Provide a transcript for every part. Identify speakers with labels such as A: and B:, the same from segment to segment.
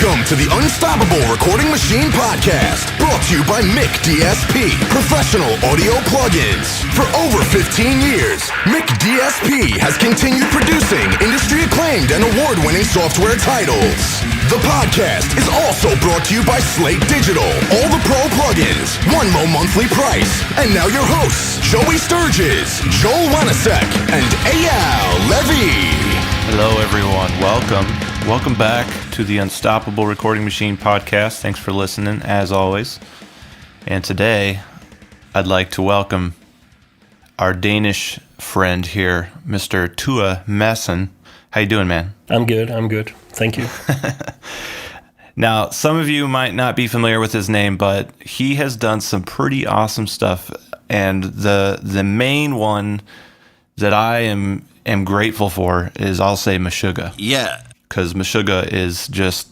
A: Welcome to the Unstoppable Recording Machine Podcast, brought to you by Mick DSP, professional audio plugins. For over 15 years, Mick DSP has continued producing industry-acclaimed and award-winning software titles. The podcast is also brought to you by Slate Digital, all the pro plugins, one low monthly price. And now your hosts, Joey Sturgis, Joel Wanasek, and EYAL Levy.
B: Hello, everyone. Welcome back to the Unstoppable Recording Machine Podcast. Thanks for listening, as always. And today, I'd like to welcome our Danish friend here, Mr. Tue Madsen. How you doing, man?
C: I'm good. Thank you.
B: Now, some of you might not be familiar with his name, but he has done some pretty awesome stuff. And the main one that I am grateful for is, I'll say, Meshuggah.
D: Yeah.
B: Because Meshuggah is just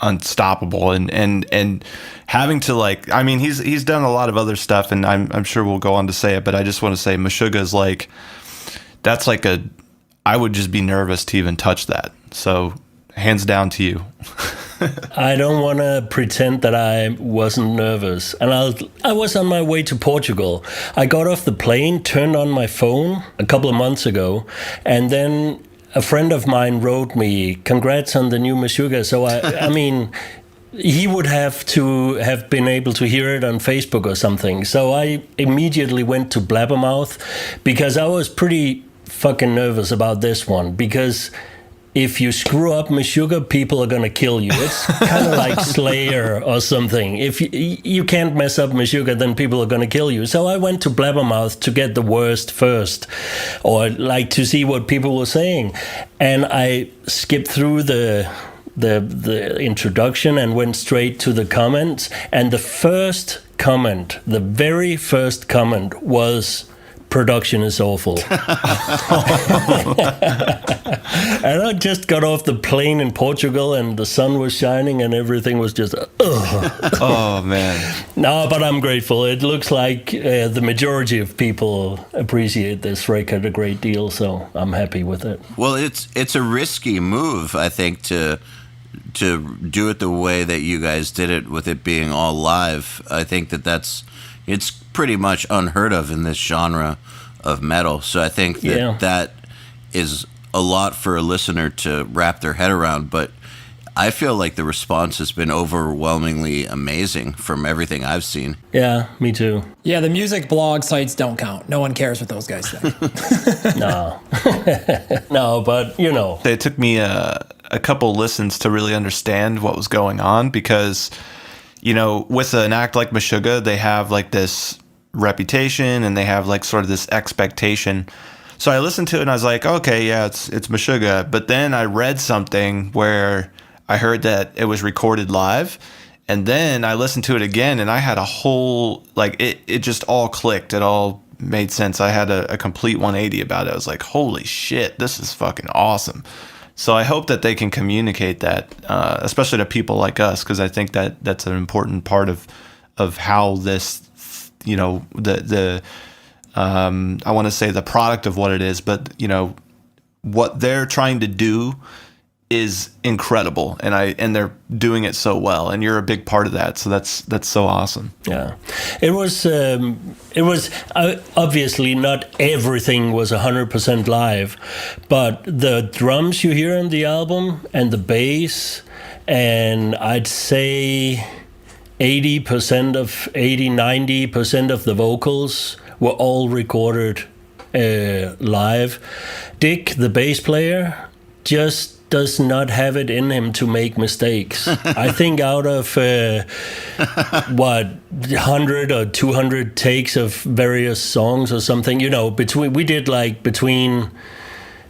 B: unstoppable, and having to, like, I mean, he's done a lot of other stuff, and I'm sure we'll go on to say it, but I just want to say Meshuggah is like, that's like I would just be nervous to even touch that. So hands down to you.
C: I don't want to pretend that I wasn't nervous. And I was on my way to Portugal. I got off the plane, turned on my phone a couple of months ago, and then a friend of mine wrote me, "Congrats on the new Meshuggah." So I mean, he would have to have been able to hear it on Facebook or something. So I immediately went to Blabbermouth because I was pretty fucking nervous about this one, because if you screw up Meshuggah, people are gonna kill you. It's kind of like Slayer or something. If you can't mess up Meshuggah, then people are gonna kill you. So I went to Blabbermouth to get the worst first, or like to see what people were saying. And I skipped through the introduction and went straight to the comments. And the very first comment was, "Production is awful." And I just got off the plane in Portugal, and the sun was shining, and everything was just,
B: Oh, man.
C: No, but I'm grateful. It looks like the majority of people appreciate this record a great deal, so I'm happy with it.
D: Well, it's a risky move, I think, to do it the way that you guys did it, with it being all live. I think it's pretty much unheard of in this genre of metal. So I think that is a lot for a listener to wrap their head around. But I feel like the response has been overwhelmingly amazing from everything I've seen.
C: Yeah, me too.
E: Yeah, the music blog sites don't count. No one cares what those guys think.
C: No. No, but, you know.
B: It took me a couple listens to really understand what was going on, because, you know, with an act like Meshuggah, they have like this reputation and they have like sort of this expectation. So I listened to it and I was like, okay, yeah, it's Meshuggah. But then I read something where I heard that it was recorded live, and then I listened to it again and I had a whole, like, it just all clicked. It all made sense. I had a complete 180 about it. I was like, holy shit, this is fucking awesome. So I hope that they can communicate that, especially to people like us, because I think that that's an important part of how this, you know, I want to say the product of what it is, but, you know, what they're trying to do is incredible, and they're doing it so well, and you're a big part of that. So that's so awesome.
C: Yeah, it was obviously not everything was 100% live, but the drums you hear on the album and the bass, and I'd say 90% of the vocals were all recorded live. Dick, the bass player, just does not have it in him to make mistakes. I think out of 100 or 200 takes of various songs or something, you know, between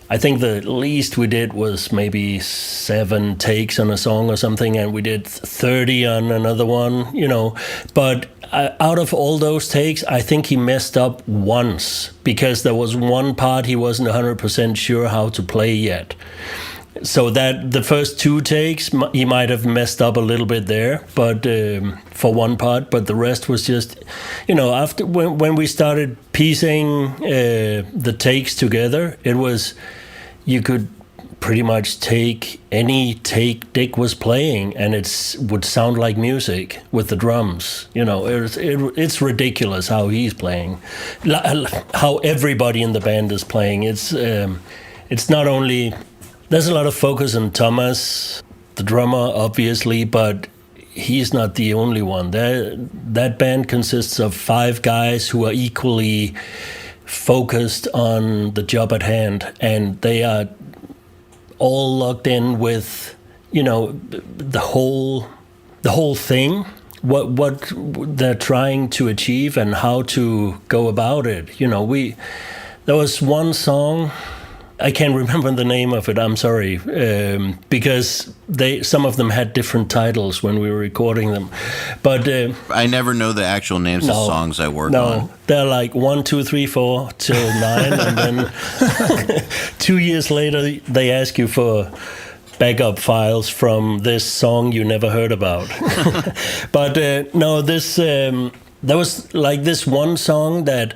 C: I think the least we did was maybe 7 takes on a song or something, and we did 30 on another one, you know. But out of all those takes, I think he messed up once, because there was one part he wasn't 100% sure how to play yet. So that the first 2 takes, he might have messed up a little bit there, but for one part, but the rest was just, you know, after when we started piecing the takes together, it was, you could pretty much take any take Dick was playing, and it would sound like music with the drums. You know, it's ridiculous how he's playing, how everybody in the band is playing. It's not only, there's a lot of focus on Thomas, the drummer, obviously, but he's not the only one. That band consists of 5 guys who are equally focused on the job at hand, and they are all locked in with, you know, the whole thing, what they're trying to achieve and how to go about it. You know, there was one song, I can't remember the name of it, I'm sorry, because some of them had different titles when we were recording them. But
D: I never know the actual names of songs I work on.
C: No, they're like 1, 2, 3, 4 till 9, and then 2 years later they ask you for backup files from this song you never heard about. But no, there was like this one song that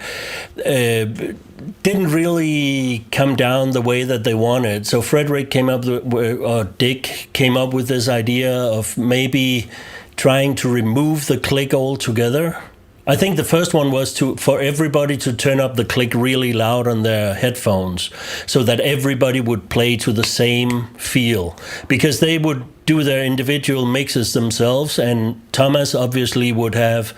C: didn't really come down the way that they wanted. So Frederick Dick came up with this idea of maybe trying to remove the click altogether. I think the first one was for everybody to turn up the click really loud on their headphones so that everybody would play to the same feel, because they would do their individual mixes themselves, and Thomas obviously would have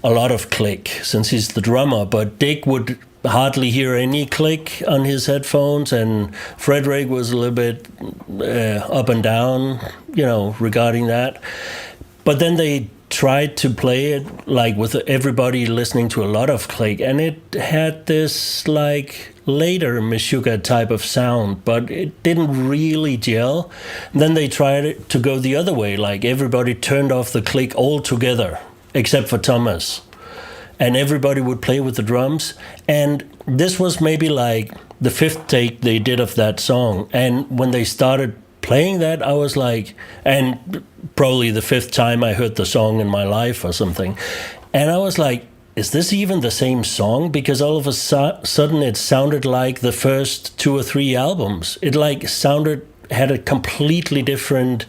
C: a lot of click since he's the drummer, but Dick would hardly hear any click on his headphones, and Frederick was a little bit up and down, you know, regarding that. But then they tried to play it like with everybody listening to a lot of click, and it had this like later Meshuggah type of sound, but it didn't really gel. And then they tried it to go the other way, like everybody turned off the click altogether except for Thomas, and everybody would play with the drums. And this was maybe like the 5th take they did of that song, and when they started playing that, I was like, and probably the 5th time I heard the song in my life or something, and I was like, is this even the same song? Because all of a sudden it sounded like the first 2 or 3 albums. It like had a completely different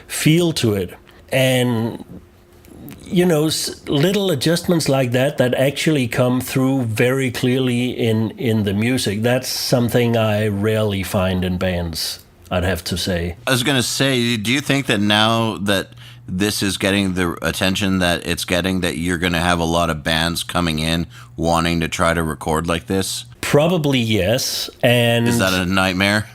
C: feel to it. And you know, little adjustments like that actually come through very clearly in the music. That's something I rarely find in bands, I'd have to say.
D: I was going to say, do you think that now that this is getting the attention that it's getting, that you're going to have a lot of bands coming in wanting to try to record like this?
C: Probably yes. And
D: is that a nightmare?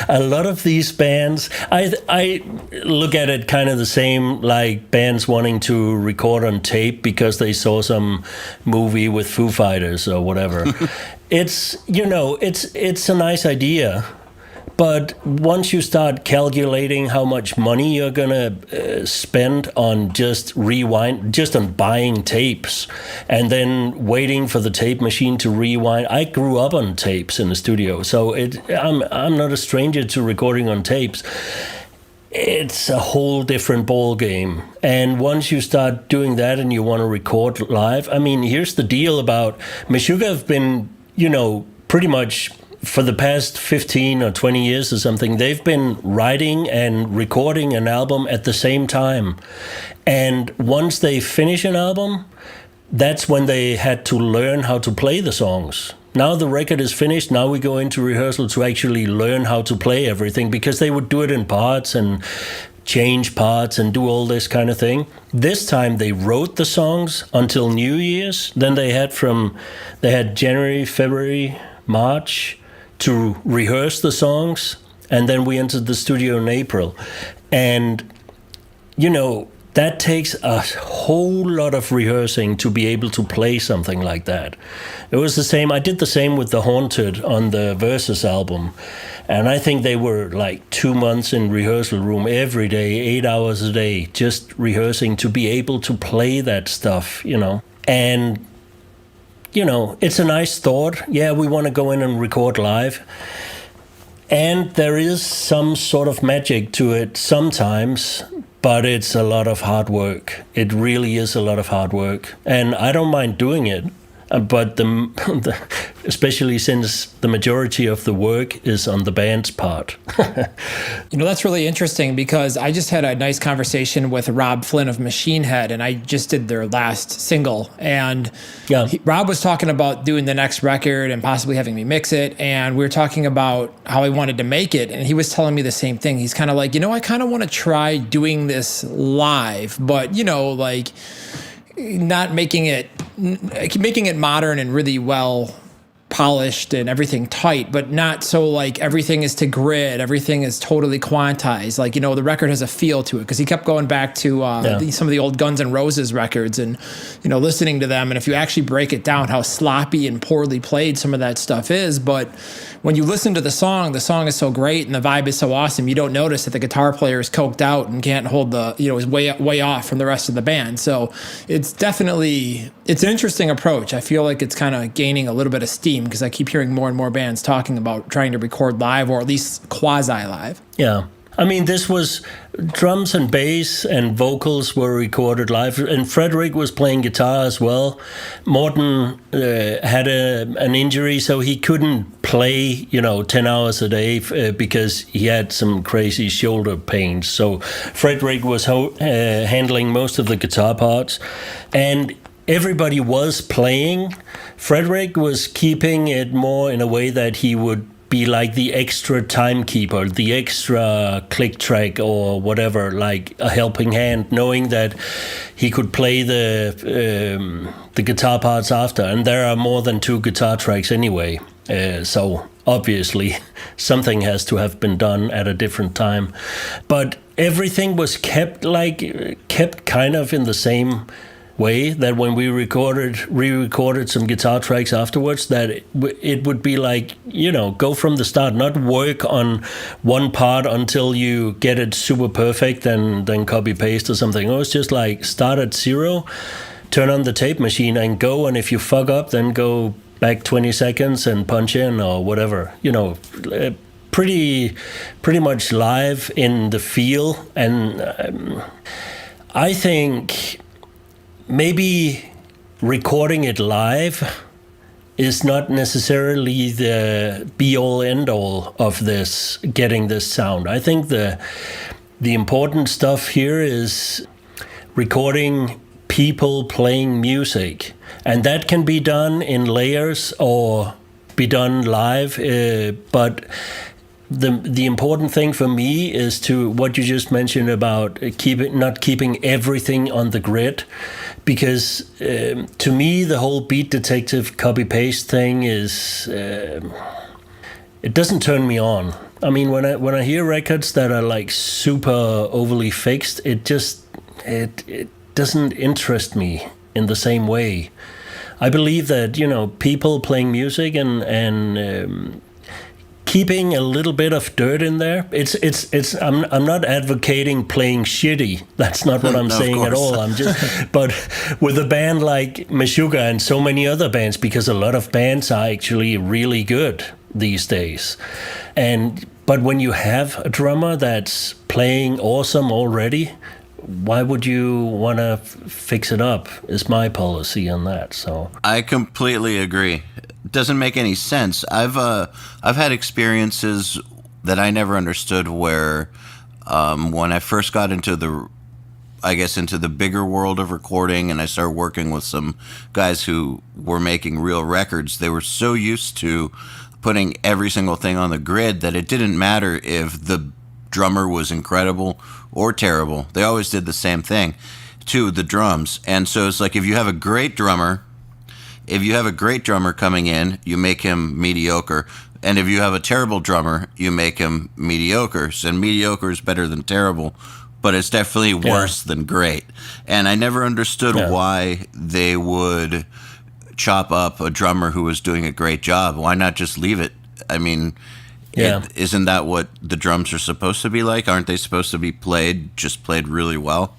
C: A lot of these bands, I look at it kind of the same, like bands wanting to record on tape because they saw some movie with Foo Fighters or whatever. It's, you know, it's a nice idea. But once you start calculating how much money you're gonna spend on just on buying tapes, and then waiting for the tape machine to rewind. I grew up on tapes in the studio, so I'm not a stranger to recording on tapes. It's a whole different ball game. And once you start doing that and you want to record live, I mean, here's the deal about Meshuggah have been, you know, pretty much for the past 15 or 20 years or something, they've been writing and recording an album at the same time. And once they finish an album, that's when they had to learn how to play the songs. Now the record is finished, now we go into rehearsal to actually learn how to play everything, because they would do it in parts and change parts and do all this kind of thing. This time they wrote the songs until New Year's. Then they had January, February, March to rehearse the songs, and then we entered the studio in April. And, you know, that takes a whole lot of rehearsing to be able to play something like that. It was the same, I did the same with The Haunted on the Versus album, and I think they were like 2 months in rehearsal room every day, 8 hours a day, just rehearsing to be able to play that stuff, you know. And you know, it's a nice thought. Yeah, we want to go in and record live. And there is some sort of magic to it sometimes, but it's a lot of hard work. It really is a lot of hard work. And I don't mind doing it. but especially since the majority of the work is on the band's part.
E: That's really interesting because I just had a nice conversation with Rob Flynn of Machine Head, and I just did their last single. And Rob was talking about doing the next record and possibly having me mix it. And we were talking about how he wanted to make it. And he was telling me the same thing. He's kind of like, I kind of want to try doing this live, but, like not making it modern and really well polished and everything tight, but not so like everything is to grid, everything is totally quantized. Like, the record has a feel to it, because he kept going back to some of the old Guns N' Roses records and, listening to them. And if you actually break it down, how sloppy and poorly played some of that stuff is. But when you listen to the song is so great and the vibe is so awesome, you don't notice that the guitar player is coked out and can't hold is way off from the rest of the band. So it's definitely, it's an interesting approach. I feel like it's kind of gaining a little bit of steam, because I keep hearing more and more bands talking about trying to record live, or at least quasi-live.
C: Yeah. I mean, this was drums and bass and vocals were recorded live, and Frederick was playing guitar as well. Morten had an injury, so he couldn't play, 10 hours a day because he had some crazy shoulder pains. So Frederick was handling most of the guitar parts, and everybody was playing. Frederick was keeping it more in a way that he would be like the extra timekeeper, the extra click track or whatever, like a helping hand, knowing that he could play the guitar parts after. And there are more than 2 guitar tracks anyway. So obviously something has to have been done at a different time. But everything was kept kind of in the same way, that when we re-recorded some guitar tracks afterwards, that it would be like, go from the start, not work on one part until you get it super perfect and then copy paste or something. It was just like start at 0, turn on the tape machine and go, and if you fuck up, then go back 20 seconds and punch in or whatever, pretty much live in the feel. And I think maybe recording it live is not necessarily the be-all, end-all of this, getting this sound. I think the important stuff here is recording people playing music. And that can be done in layers or be done live, but the important thing for me is to what you just mentioned about not keeping everything on the grid, because to me the whole beat detective copy paste thing is it doesn't turn me on. I mean, when I hear records that are like super overly fixed, it doesn't interest me in the same way. I believe that people playing music and keeping a little bit of dirt in there. I'm not advocating playing shitty. That's not what I'm saying at all. I'm just, but with a band like Meshuggah and so many other bands, because a lot of bands are actually really good these days. But when you have a drummer that's playing awesome already, why would you want to fix it up? Is my policy on that. So
D: I completely agree. It doesn't make any sense. I've had experiences that I never understood where when I first got into the bigger world of recording, and I started working with some guys who were making real records, they were so used to putting every single thing on the grid that it didn't matter if the drummer was incredible or terrible. They always did the same thing to the drums. And so it's like, if you have a great drummer coming in, you make him mediocre. And if you have a terrible drummer, you make him mediocre. And mediocre is better than terrible, but it's definitely worse than great. And I never understood why they would chop up a drummer who was doing a great job. Why not just leave it? I mean, isn't that what the drums are supposed to be like? Aren't they supposed to be played really well?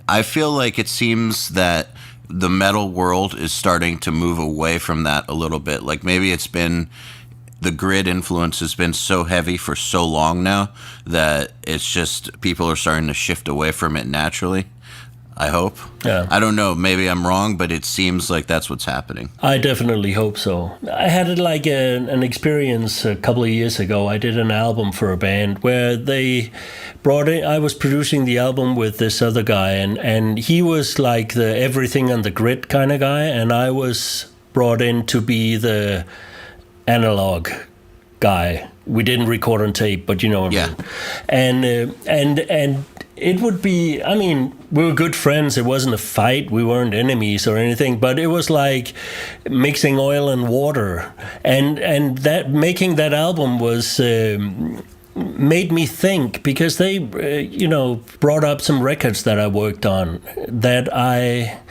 D: I feel like it seems that the metal world is starting to move away from that a little bit. Like maybe it's been, the grid influence has been so heavy for so long now that it's just people are starting to shift away from it naturally. I hope.
C: Yeah.
D: I don't know. Maybe I'm wrong, but it seems like that's what's happening.
C: I definitely hope so. I had an experience a couple of years ago. I did an album for a band where they brought in. I was producing the album with this other guy, and he was like the everything on the grid kind of guy, and I was brought in to be the analog guy. We didn't record on tape, but you know what I mean. And it would be, I mean, we were good friends. It wasn't a fight. We weren't enemies or anything, but it was like mixing oil and water. And that making that album was made me think, because they, brought up some records that I worked on that I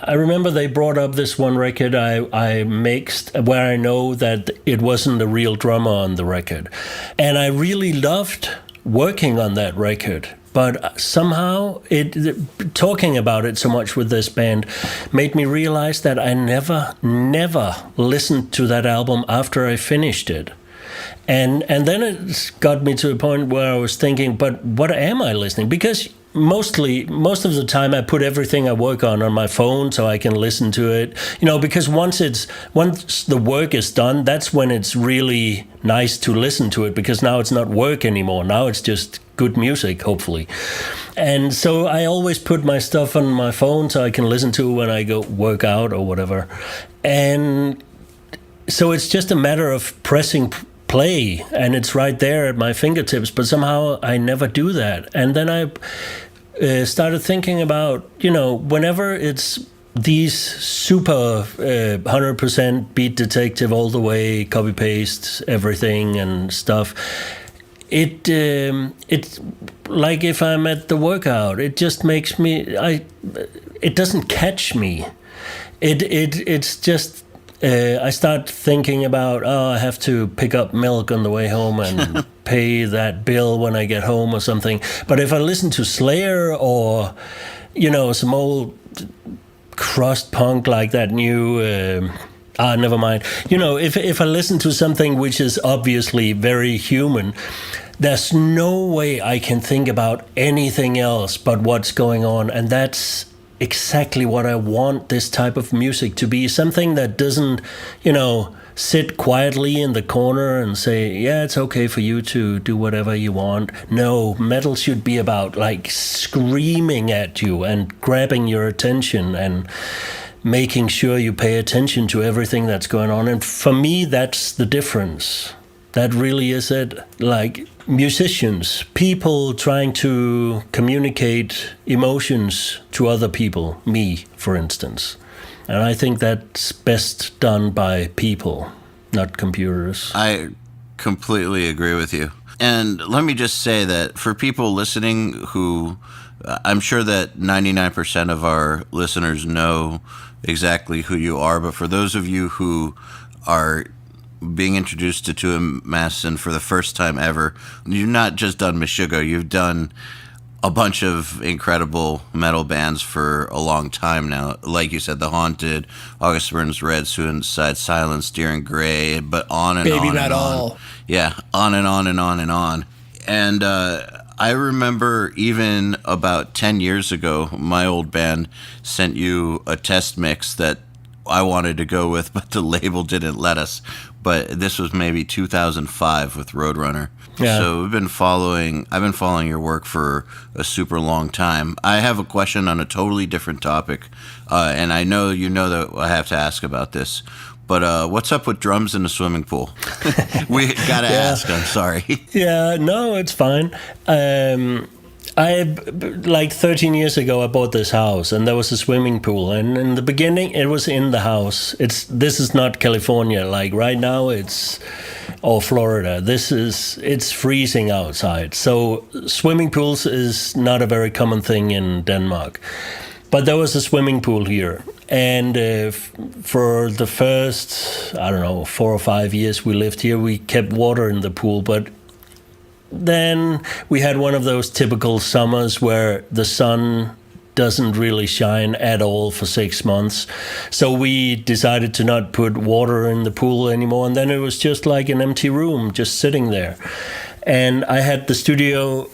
C: remember they brought up this one record I mixed where I know that it wasn't a real drummer on the record. And I really loved working on that record, but somehow talking about it so much with this band made me realize that I never listened to that album after I finished it. And then it got me to a point where I was thinking, but what am I listening? Because most of the time I put everything I work on my phone so I can listen to it. Because once the work is done, that's when it's really nice to listen to it, because now it's not work anymore. Now it's just good music, hopefully. And so I always put my stuff on my phone so I can listen to it when I go work out or whatever. And so it's just a matter of pressing play, and it's right there at my fingertips, but somehow I never do that. And then I started thinking about, whenever it's these super 100% beat detective all the way, copy paste everything and stuff, it's like if I'm at the workout, it just makes me, it doesn't catch me. It's just, I start thinking about, I have to pick up milk on the way home and pay that bill when I get home or something. But if I listen to Slayer or, some old crust punk like that new, never mind. If I listen to something which is obviously very human, there's no way I can think about anything else but what's going on. And that's exactly what I want this type of music to be. Something that doesn't, sit quietly in the corner and say, yeah, it's okay for you to do whatever you want. No, metal should be about like screaming at you and grabbing your attention and making sure you pay attention to everything that's going on. And for me, that's the difference. That really is it. Like musicians, people trying to communicate emotions to other people, me, for instance. And I think that's best done by people, not computers.
D: I completely agree with you. And let me just say that for people listening who, I'm sure that 99% of our listeners know exactly who you are, but for those of you who are being introduced to Tue Madsen for the first time ever, you've not just done Meshuggah, you've done a bunch of incredible metal bands for a long time now. Like you said, The Haunted, August Burns Red, Suicide Silence, Deer and Grey, but on and
E: Baby
D: on
E: Metal.
D: and on. Yeah, on and on and on and on. And I remember even about 10 years ago, my old band sent you a test mix that I wanted to go with, but the label didn't let us. But this was maybe 2005 with Roadrunner.
C: Yeah.
D: So I've been following your work for a super long time. I have a question on a totally different topic, and I know that I have to ask about this. But what's up with drums in the swimming pool? We gotta ask. I'm sorry.
C: Yeah, no, it's fine. Like 13 years ago, I bought this house, and there was a swimming pool. And in the beginning, it was in the house. This is not California. Like right now, or Florida. It's freezing outside. So swimming pools is not a very common thing in Denmark. But there was a swimming pool here. And for the first, 4 or 5 years we lived here, we kept water in the pool. But then we had one of those typical summers where the sun doesn't really shine at all for 6 months. So we decided to not put water in the pool anymore. And then it was just like an empty room, just sitting there. And I had the studio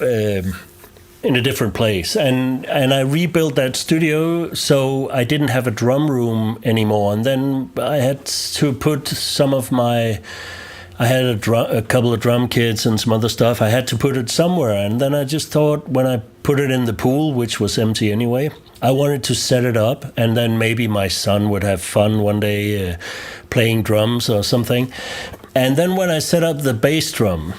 C: in a different place, and I rebuilt that studio, so I didn't have a drum room anymore. And then I had to put some of my, I had a couple of drum kits and some other stuff. I had to put it somewhere, and then I just thought when I put it in the pool, which was empty anyway, I wanted to set it up, and then maybe my son would have fun one day playing drums or something. And then when I set up the bass drum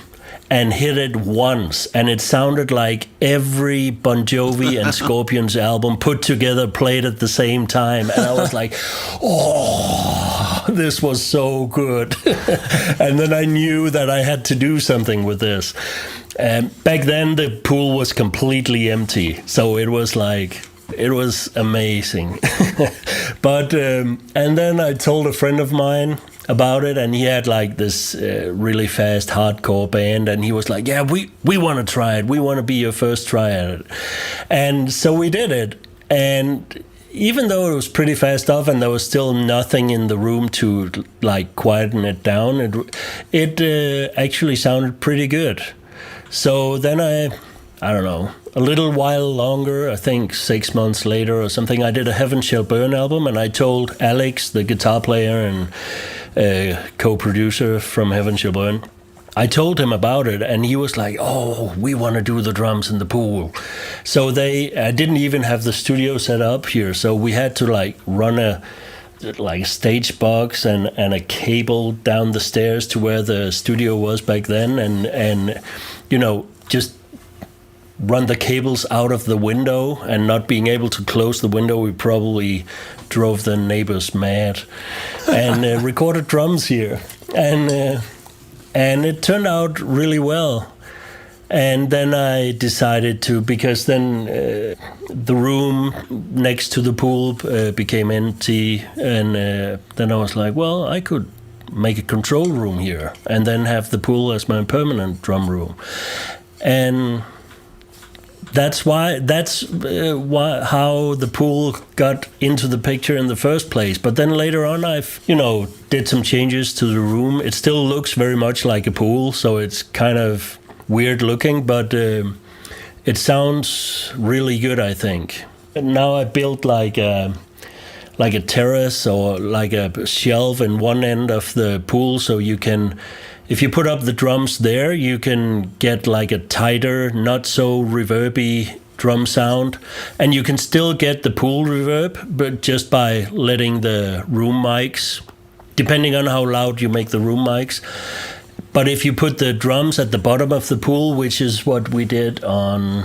C: and hit it once, and it sounded like every Bon Jovi and Scorpions album put together played at the same time, and I was like, oh, this was so good. And then I knew that I had to do something with this. And back then the pool was completely empty, so it was amazing. But and then I told a friend of mine about it, and he had like this really fast hardcore band, and he was like, yeah, we want to try it, we want to be your first try at it. And so we did it, and even though it was pretty fast off and there was still nothing in the room to like quieten it down, it actually sounded pretty good. So then I don't know, a little while longer, I think 6 months later or something, I did a Heaven Shall Burn album, and I told Alex, the guitar player and co-producer from Heaven Shall Burn, I told him about it, and he was like, oh, we want to do the drums in the pool. So I didn't even have the studio set up here, so we had to like run a stage box and a cable down the stairs to where the studio was back then, and you know, just run the cables out of the window, and not being able to close the window, we probably drove the neighbors mad, and recorded drums here, and it turned out really well. And then I decided to, because then the room next to the pool became empty, and then I was like, well, I could make a control room here and then have the pool as my permanent drum room. And that's how the pool got into the picture in the first place. But then later on, I've, did some changes to the room. It still looks very much like a pool, so it's kind of weird looking, but it sounds really good, I think. And now I built like a terrace or like a shelf in one end of the pool, so you can, if you put up the drums there, you can get like a tighter, not so reverby drum sound, and you can still get the pool reverb, but just by letting the room mics, depending on how loud you make the room mics. But if you put the drums at the bottom of the pool, which is what we did on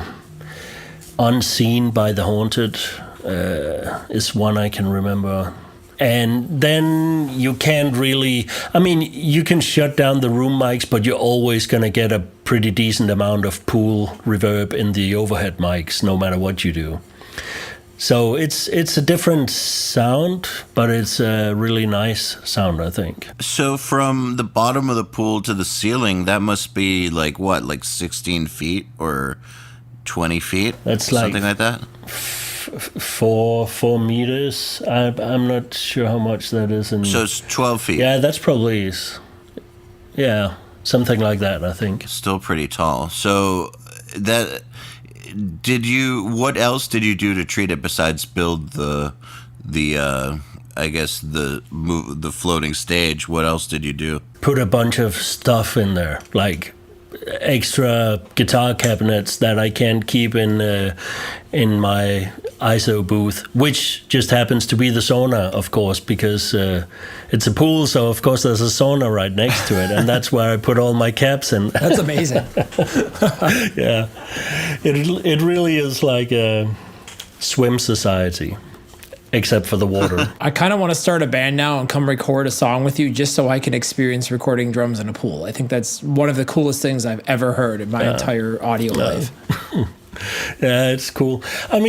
C: Unseen by the Haunted, is one I can remember. And then you can't really, you can shut down the room mics, but you're always going to get a pretty decent amount of pool reverb in the overhead mics, no matter what you do. So it's a different sound, but it's a really nice sound, I think.
D: So from the bottom of the pool to the ceiling, that must be like 16 feet or 20 feet?
C: That's
D: something like that?
C: 4 meters. I'm not sure how much that is.
D: So it's 12 feet.
C: Yeah, that's probably, something like that, I think.
D: Still pretty tall. So what else did you do to treat it besides build the floating stage? What else did you do?
C: Put a bunch of stuff in there, like extra guitar cabinets that I can't keep in my ISO booth, which just happens to be the sauna, of course, because it's a pool, so of course there's a sauna right next to it, and that's where I put all my caps in.
E: That's amazing.
C: Yeah, it really is like a swim society, except for the water.
E: I kind of want to start a band now and come record a song with you just so I can experience recording drums in a pool. I think that's one of the coolest things I've ever heard in my entire audio life.
C: Yeah, it's cool. I've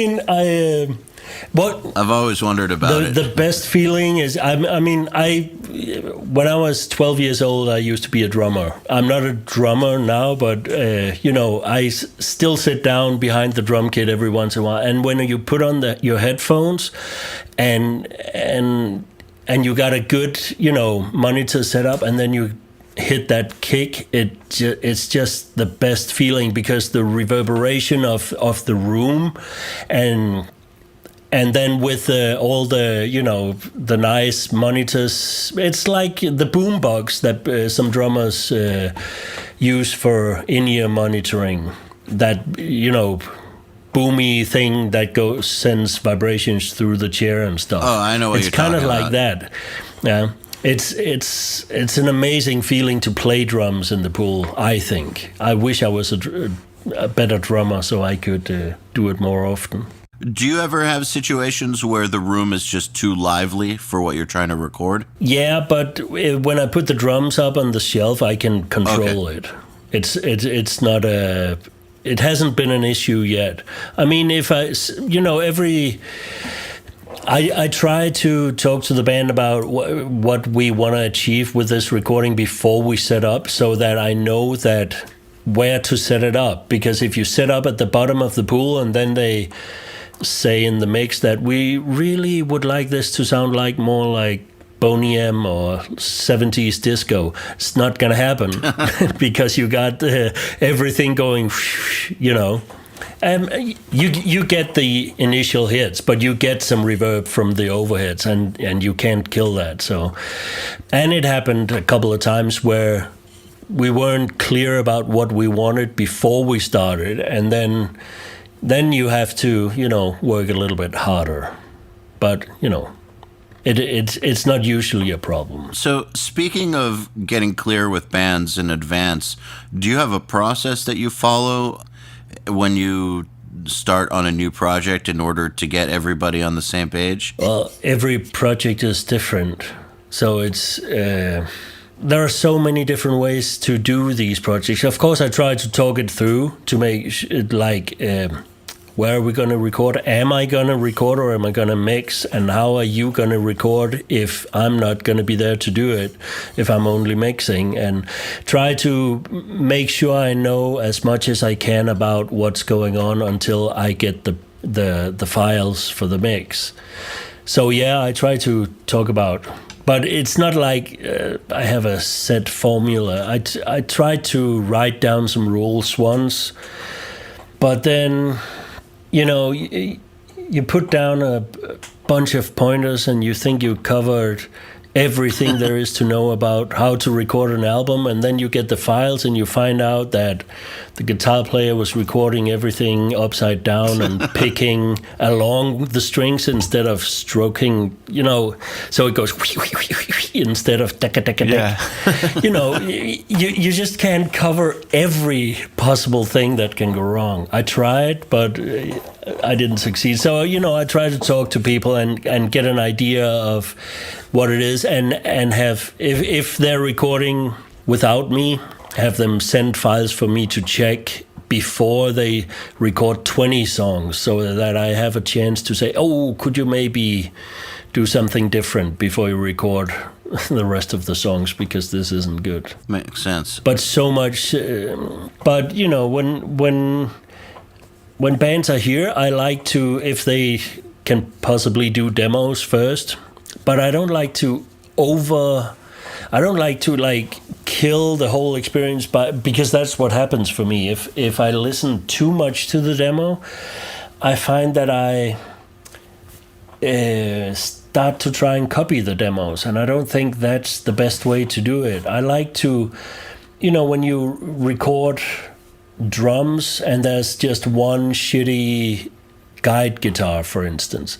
D: always wondered about it.
C: The best feeling is, when I was 12 years old, I used to be a drummer. I'm not a drummer now, but, I still sit down behind the drum kit every once in a while. And when you put on your headphones and you got a good, monitor set up, and then you hit that kick, it's just the best feeling, because the reverberation of the room, and then with all the, you know, the nice monitors, it's like the boombox that some drummers use for in-ear monitoring. That, you know, boomy thing that sends vibrations through the chair and stuff.
D: Oh, I know what you're talking about.
C: It's kind of like that. Yeah. It's an amazing feeling to play drums in the pool, I think. I wish I was a better drummer so I could do it more often.
D: Do you ever have situations where the room is just too lively for what you're trying to record?
C: Yeah, but when I put the drums up on the shelf, I can control it. It's not a... It hasn't been an issue yet. I mean, if I, you know, I try to talk to the band about what we want to achieve with this recording before we set up, so that I know that where to set it up. Because if you set up at the bottom of the pool and then they say in the mix that we really would like this to sound like more like Boney M or 70s disco, it's not going to happen because you got everything going, you know. You get the initial hits, but you get some reverb from the overheads, and you can't kill that. So, and it happened a couple of times where we weren't clear about what we wanted before we started, and then you have to, you know, work a little bit harder. But, you know, it's not usually a problem.
D: So, speaking of getting clear with bands in advance, do you have a process that you follow when you start on a new project in order to get everybody on the same page?
C: Well, every project is different. So it's... there are so many different ways to do these projects. Of course, I try to talk it through to make it like... where are we going to record? Am I going to record, or am I going to mix? And how are you going to record if I'm not going to be there to do it, if I'm only mixing? And try to make sure I know as much as I can about what's going on until I get the files for the mix. So yeah, I try to talk about, but it's not like I have a set formula. I try to write down some rules once, but then... You know, you put down a bunch of pointers and you think you covered everything there is to know about how to record an album, and then you get the files and you find out that the guitar player was recording everything upside down and picking along the strings instead of stroking, you know, so it goes instead of deck.
B: Yeah.
C: You know, you just can't cover every possible thing that can go wrong. I tried, but I didn't succeed. So, you know, I try to talk to people and get an idea of what it is, and have, if they're recording without me, have them send files for me to check before they record 20 songs, so that I have a chance to say, oh, could you maybe do something different before you record the rest of the songs, because this isn't good.
D: Makes sense.
C: But so much, but you know, when bands are here, I like to, if they can possibly do demos first, but I don't like to like kill the whole experience because that's what happens for me. If I listen too much to the demo, I find that I start to try and copy the demos, and I don't think that's the best way to do it. I like to, you know, when you record drums and there's just one shitty guide guitar, for instance,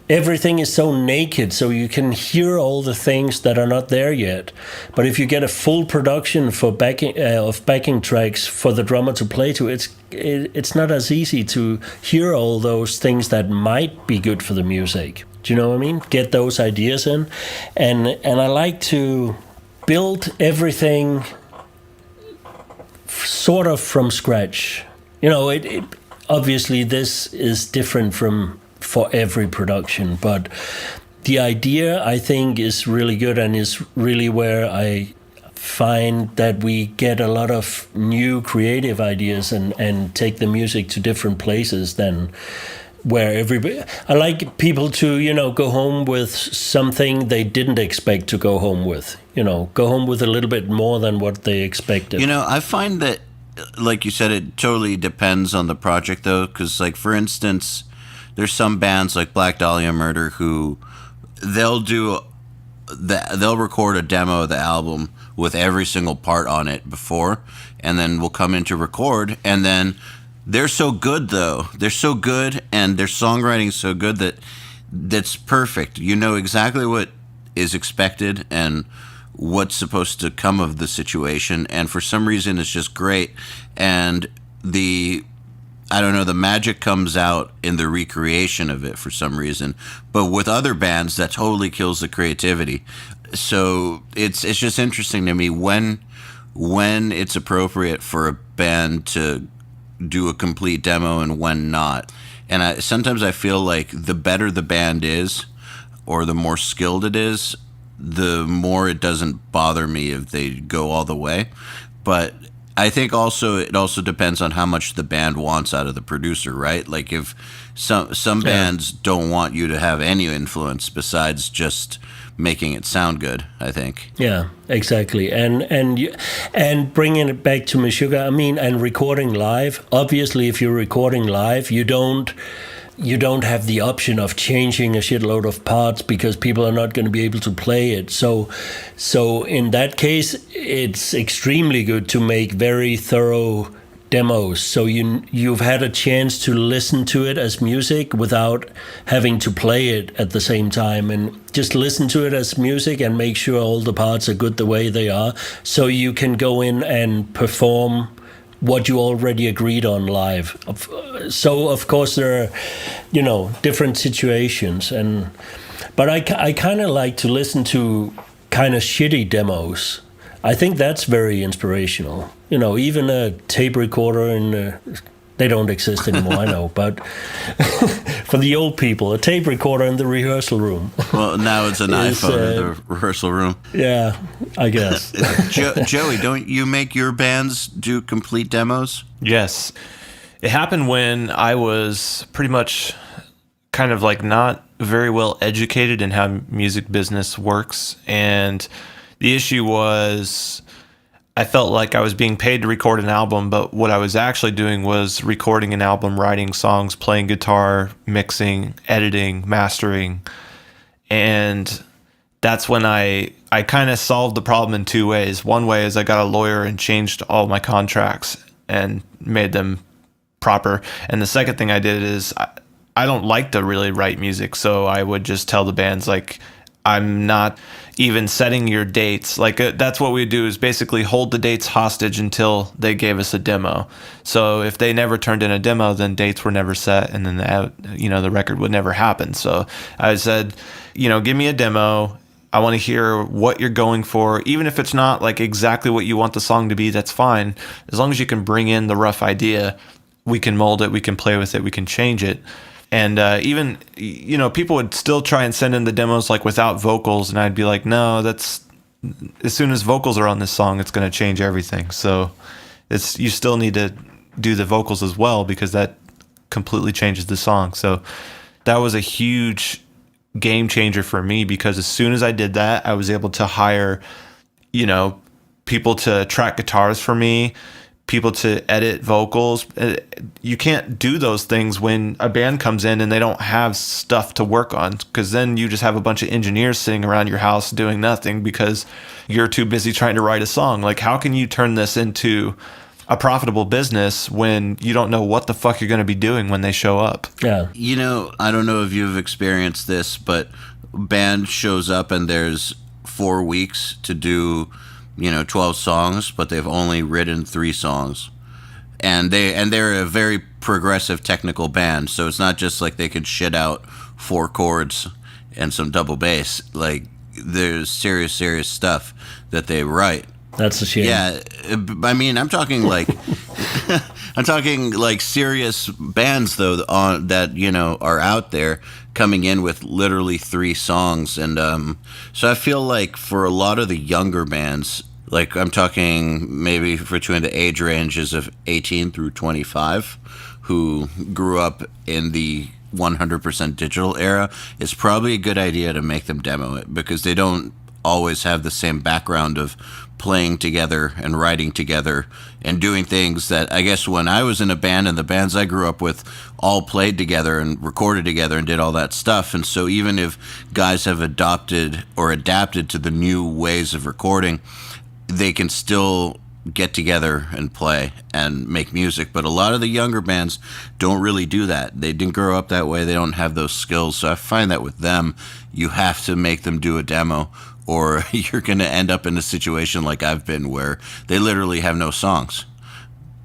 C: everything is so naked, so you can hear all the things that are not there yet. But if you get a full production for backing tracks for the drummer to play to, it's not as easy to hear all those things that might be good for the music. Do you know what I mean? Get those ideas in, and I like to build everything sort of from scratch. You know, it obviously this is different for every production, but the idea, I think, is really good, and is really where I find that we get a lot of new creative ideas and take the music to different places than where everybody, I like people to, go home with something they didn't expect to go home with, go home with a little bit more than what they expected.
D: I find that, like you said, it totally depends on the project, though, because, like, for instance, there's some bands like Black Dahlia Murder who they'll record a demo of the album with every single part on it before, and then we'll come in to record, and then they're so good, though. They're so good, and their songwriting's so good that's perfect. You know exactly what is expected and what's supposed to come of the situation, and for some reason it's just great. And the magic comes out in the recreation of it for some reason. But with other bands, that totally kills the creativity. So it's just interesting to me when it's appropriate for a band to do a complete demo and when not. And sometimes I feel like the better the band is, or the more skilled it is, the more it doesn't bother me if they go all the way. But I think it also depends on how much the band wants out of the producer, right? Like if some bands don't want you to have any influence besides just making it sound good, I think.
C: Yeah, exactly. And bringing it back to Meshuggah, and recording live. Obviously, if you're recording live, you don't have the option of changing a shitload of parts because people are not going to be able to play it. So in that case, it's extremely good to make very thorough demos. So you've had a chance to listen to it as music without having to play it at the same time, and just listen to it as music and make sure all the parts are good the way they are, so you can go in and perform what you already agreed on live. So of course there are, different situations, but I kind of like to listen to kind of shitty demos. I think that's very inspirational. Even a tape recorder they don't exist anymore, I know, but for the old people, a tape recorder in the rehearsal room.
D: Well, now it's an iPhone in the rehearsal room.
C: Yeah, I guess.
D: Joey, don't you make your bands do complete demos?
B: Yes. It happened when I was pretty much kind of like not very well educated in how music business works. And the issue was I felt like I was being paid to record an album, but what I was actually doing was recording an album, writing songs, playing guitar, mixing, editing, mastering. And that's when I kind of solved the problem in two ways. One way is I got a lawyer and changed all my contracts and made them proper. And the second thing I did is I don't like to really write music, so I would just tell the bands, like, I'm not even setting your dates. Like that's what we do, is basically hold the dates hostage until they gave us a demo. So if they never turned in a demo, then dates were never set, and then the record would never happen. So I said, give me a demo. I want to hear what you're going for. Even if it's not like exactly what you want the song to be, that's fine. As long as you can bring in the rough idea, we can mold it, we can play with it, we can change it. And even, people would still try and send in the demos like without vocals, and I'd be like, no, that's, as soon as vocals are on this song, it's going to change everything. So you still need to do the vocals as well, because that completely changes the song. So that was a huge game changer for me, because as soon as I did that, I was able to hire, people to track guitars for me, people to edit vocals. You can't do those things when a band comes in and they don't have stuff to work on, because then you just have a bunch of engineers sitting around your house doing nothing because you're too busy trying to write a song. Like, how can you turn this into a profitable business when you don't know what the fuck you're going to be doing when they show up?
C: Yeah.
D: I don't know if you've experienced this, but band shows up and there's 4 weeks to do 12 songs, but they've only written 3 songs. And they're a very progressive technical band, so it's not just like they can shit out 4 chords and some double bass. Like, there's serious stuff that they write.
C: That's a shame.
D: Yeah, I'm talking like I'm talking like serious bands though that are out there coming in with literally 3 songs, and so I feel like for a lot of the younger bands, like I'm talking maybe between the age ranges of 18 through 25, who grew up in the 100% digital era, it's probably a good idea to make them demo it, because they don't always have the same background of playing together and writing together and doing things that, I guess, when I was in a band and the bands I grew up with all played together and recorded together and did all that stuff. And so even if guys have adopted or adapted to the new ways of recording, they can still get together and play and make music. But a lot of the younger bands don't really do that. They didn't grow up that way. They don't have those skills. So I find that with them, you have to make them do a demo, or you're going to end up in a situation like I've been, where they literally have no songs.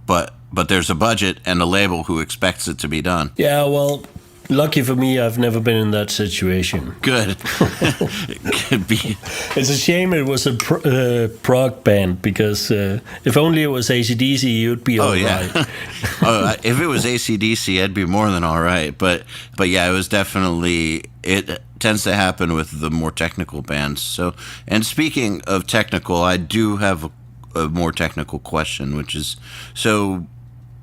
D: But there's a budget and a label who expects it to be done.
C: Yeah, well, lucky for me, I've never been in that situation.
D: Good. It could be.
C: It's a shame it was a prog band, because if only it was AC/DC, you'd be all right.
D: If it was AC/DC, I'd be more than all right. But yeah, it was definitely, it tends to happen with the more technical bands. So, and speaking of technical, I do have a more technical question, which is, so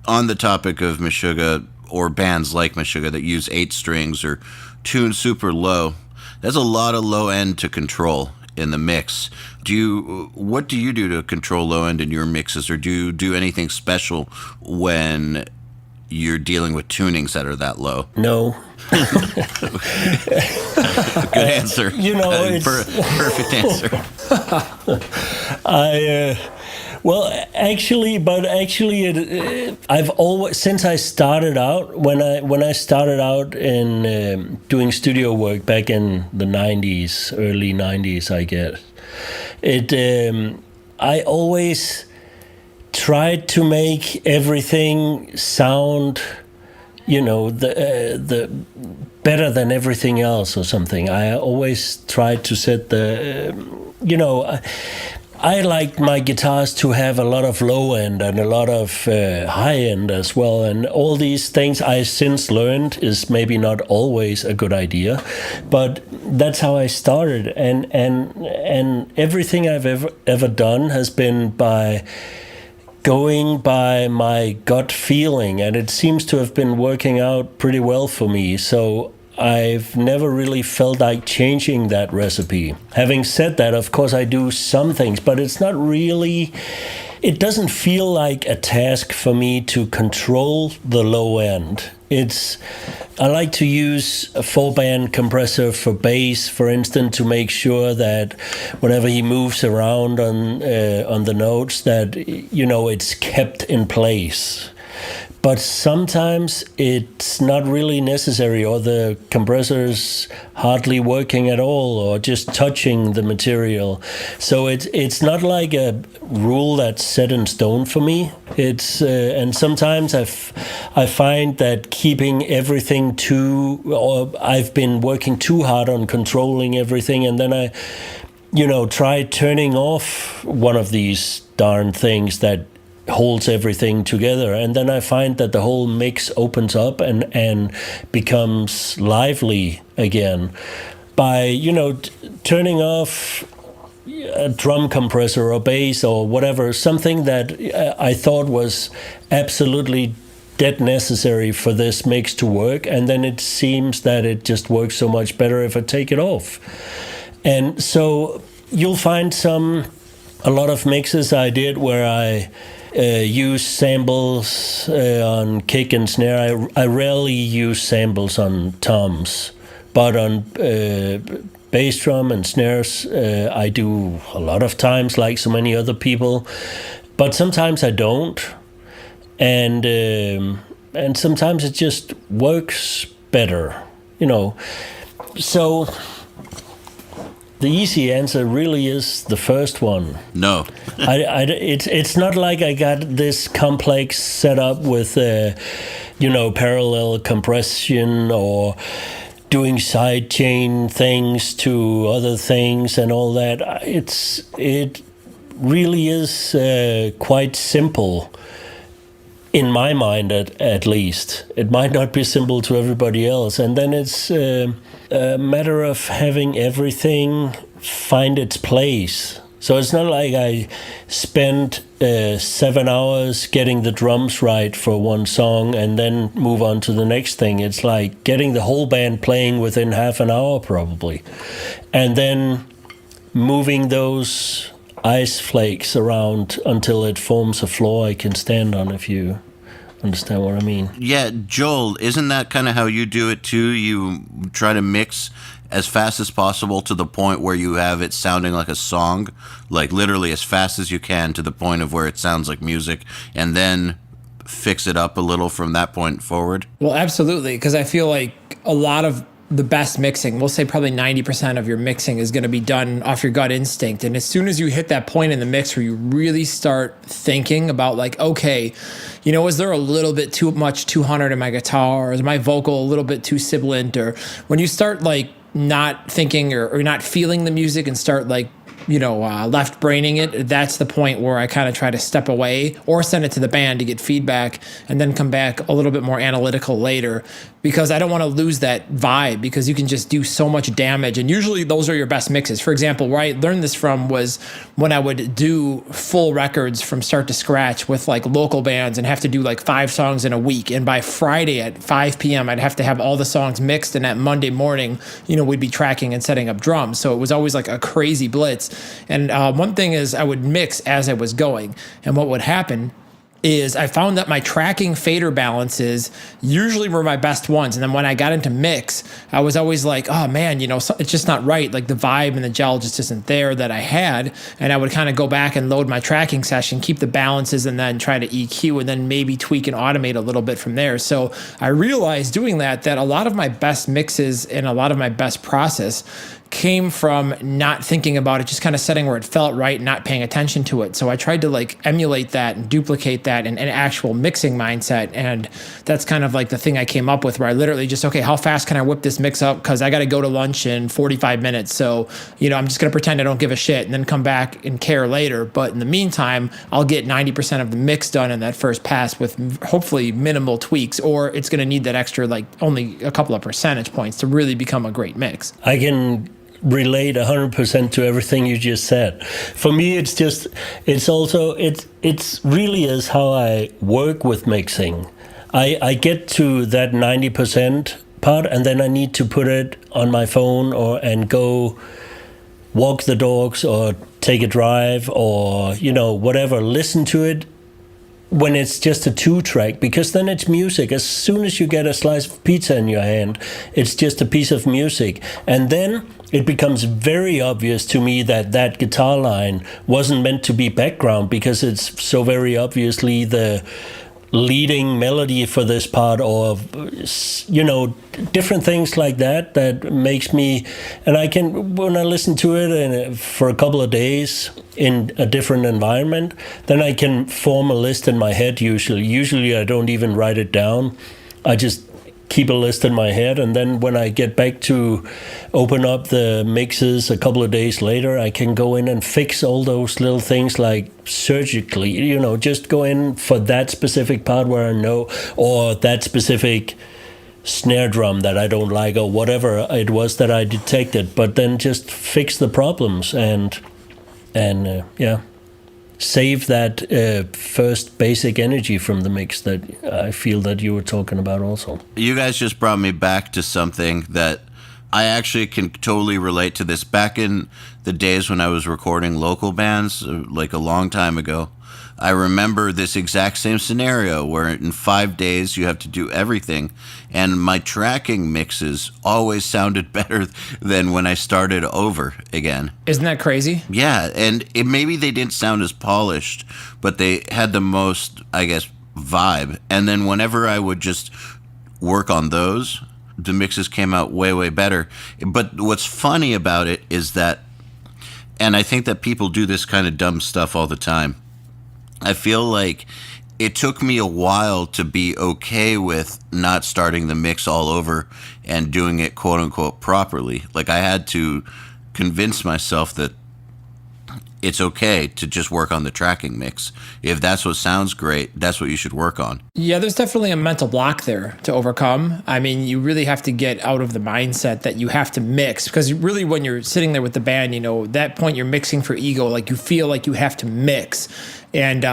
D: on the topic of Meshuggah, or bands like Meshuggah that use 8 strings or tune super low, there's a lot of low end to control in the mix. What do you do to control low end in your mixes, or do you do anything special when you're dealing with tunings that are that low?
C: No.
D: Good answer. Perfect answer.
C: I've always, since I started out, when I started out in doing studio work back in the 90s, early 90s, I guess, I always tried to make everything sound, the better than everything else or something. I always tried to set I like my guitars to have a lot of low end and a lot of high end as well, and all these things I since learned is maybe not always a good idea, but that's how I started, and everything I've ever done has been by going by my gut feeling, and it seems to have been working out pretty well for me. So I've never really felt like changing that recipe. Having said that, of course, I do some things, but it's not really, it doesn't feel like a task for me to control the low end. I like to use a 4-band compressor for bass, for instance, to make sure that whenever he moves around on the notes, that, it's kept in place. But sometimes it's not really necessary, or the compressor's hardly working at all, or just touching the material. So it's not like a rule that's set in stone for me. And sometimes I find that keeping everything or I've been working too hard on controlling everything, and then I, try turning off one of these darn things that holds everything together, and then I find that the whole mix opens up and becomes lively again by turning off a drum compressor or bass or whatever, something that I thought was absolutely dead necessary for this mix to work, and then it seems that it just works so much better if I take it off. And so you'll find a lot of mixes I did where I use samples on kick and snare. I rarely use samples on toms, but on bass drum and snares, I do a lot of times, like so many other people. But sometimes I don't, and sometimes it just works better, So the easy answer really is the first one.
D: No.
C: It's not like I got this complex setup with, parallel compression or doing side chain things to other things and all that. It really is quite simple. In my mind, at least. It might not be simple to everybody else. And then it's a matter of having everything find its place. So it's not like I spent 7 hours getting the drums right for one song and then move on to the next thing. It's like getting the whole band playing within half an hour probably. And then moving those ice flakes around until it forms a floor I can stand on, if you understand what I mean.
D: Yeah, Joel, isn't that kind of how you do it too? You try to mix as fast as possible to the point where you have it sounding like a song, like literally as fast as you can to the point of where it sounds like music, and then fix it up a little from that point forward?
E: Well, absolutely, because I feel like a lot of the best mixing, we'll say probably 90% of your mixing is going to be done off your gut instinct. And as soon as you hit that point in the mix where you really start thinking about like, okay, you know, is there a little bit too much 200 in my guitar, or is my vocal a little bit too sibilant? Or when you start like not thinking or not feeling the music and start like, you know, left braining it, that's the point where I kind of try to step away or send it to the band to get feedback and then come back a little bit more analytical later, because I don't want to lose that vibe, because you can just do so much damage. And usually those are your best mixes. For example, where I learned this from was when I would do full records from start to scratch with like local bands and have to do like 5 songs in a week. And by Friday at 5 p.m., I'd have to have all the songs mixed. And at Monday morning, you know, we'd be tracking and setting up drums. So it was always like a crazy blitz. And one thing is I would mix as I was going. And what would happen is I found that my tracking fader balances usually were my best ones. And then when I got into mix, I was always like, oh man, you know, it's just not right. Like the vibe and the gel just isn't there that I had. And I would kind of go back and load my tracking session, keep the balances, and then try to EQ and then maybe tweak and automate a little bit from there. So I realized doing that a lot of my best mixes and a lot of my best process came from not thinking about it, just kind of setting where it felt right, not paying attention to it. So I tried to like emulate that and duplicate that in an actual mixing mindset. And that's kind of like the thing I came up with, where I literally just, okay, how fast can I whip this mix up? Because I got to go to lunch in 45 minutes. So, you know, I'm just going to pretend I don't give a shit and then come back and care later. But in the meantime, I'll get 90% of the mix done in that first pass with hopefully minimal tweaks, or it's going to need that extra, like only a couple of percentage points to really become a great mix.
C: I can relate 100% to everything you just said. For me, it's really is how I work with mixing. I get to that 90% part, and then I need to put it on my phone and go walk the dogs or take a drive or, you know, whatever, listen to it when it's just a 2-track, because then it's music. As soon as you get a slice of pizza in your hand, it's just a piece of music. And then it becomes very obvious to me that that guitar line wasn't meant to be background, because it's so very obviously the leading melody for this part, or, you know, different things like that makes me, and I can, when I listen to it for a couple of days in a different environment, then I can form a list in my head. Usually I don't even write it down. I just keep a list in my head, and then when I get back to open up the mixes a couple of days later, I can go in and fix all those little things, like surgically, you know, just go in for that specific part where I know, or that specific snare drum that I don't like, or whatever it was that I detected, but then just fix the problems and save that first basic energy from the mix that I feel that you were talking about also.
D: You guys just brought me back to something that I actually can totally relate to this. Back in the days when I was recording local bands, like a long time ago, I remember this exact same scenario where in 5 days you have to do everything, and my tracking mixes always sounded better than when I started over again.
E: Isn't that crazy?
D: Yeah, and maybe they didn't sound as polished, but they had the most, I guess, vibe. And then whenever I would just work on those, the mixes came out way, way better. But what's funny about it is that, and I think that people do this kind of dumb stuff all the time, I feel like it took me a while to be okay with not starting the mix all over and doing it quote unquote properly. Like I had to convince myself that it's okay to just work on the tracking mix. If that's what sounds great, that's what you should work on.
E: Yeah, there's definitely a mental block there to overcome. I mean, you really have to get out of the mindset that you have to mix, because really when you're sitting there with the band, that point you're mixing for ego, like you feel like you have to mix. And,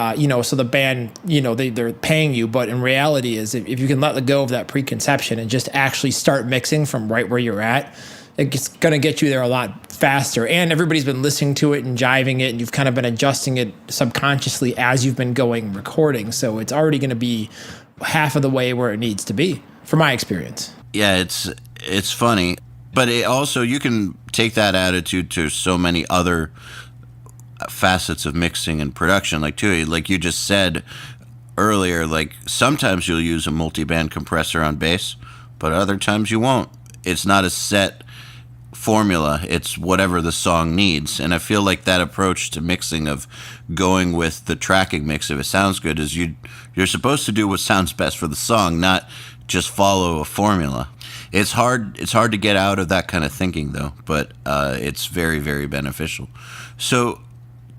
E: so the band, they're paying you. But in reality is if you can let go of that preconception and just actually start mixing from right where you're at, it's going to get you there a lot faster. And everybody's been listening to it and jiving it, and you've kind of been adjusting it subconsciously as you've been going recording. So it's already going to be half of the way where it needs to be, from my experience.
D: Yeah, it's funny. But it also, you can take that attitude to so many other facets of mixing and production. Like you just said earlier, like sometimes you'll use a multi-band compressor on bass, but other times you won't. It's not a set formula. It's whatever the song needs. And I feel like that approach to mixing, of going with the tracking mix if it sounds good, is you're supposed to do what sounds best for the song, not just follow a formula. It's hard to get out of that kind of thinking though, but it's very, very beneficial. So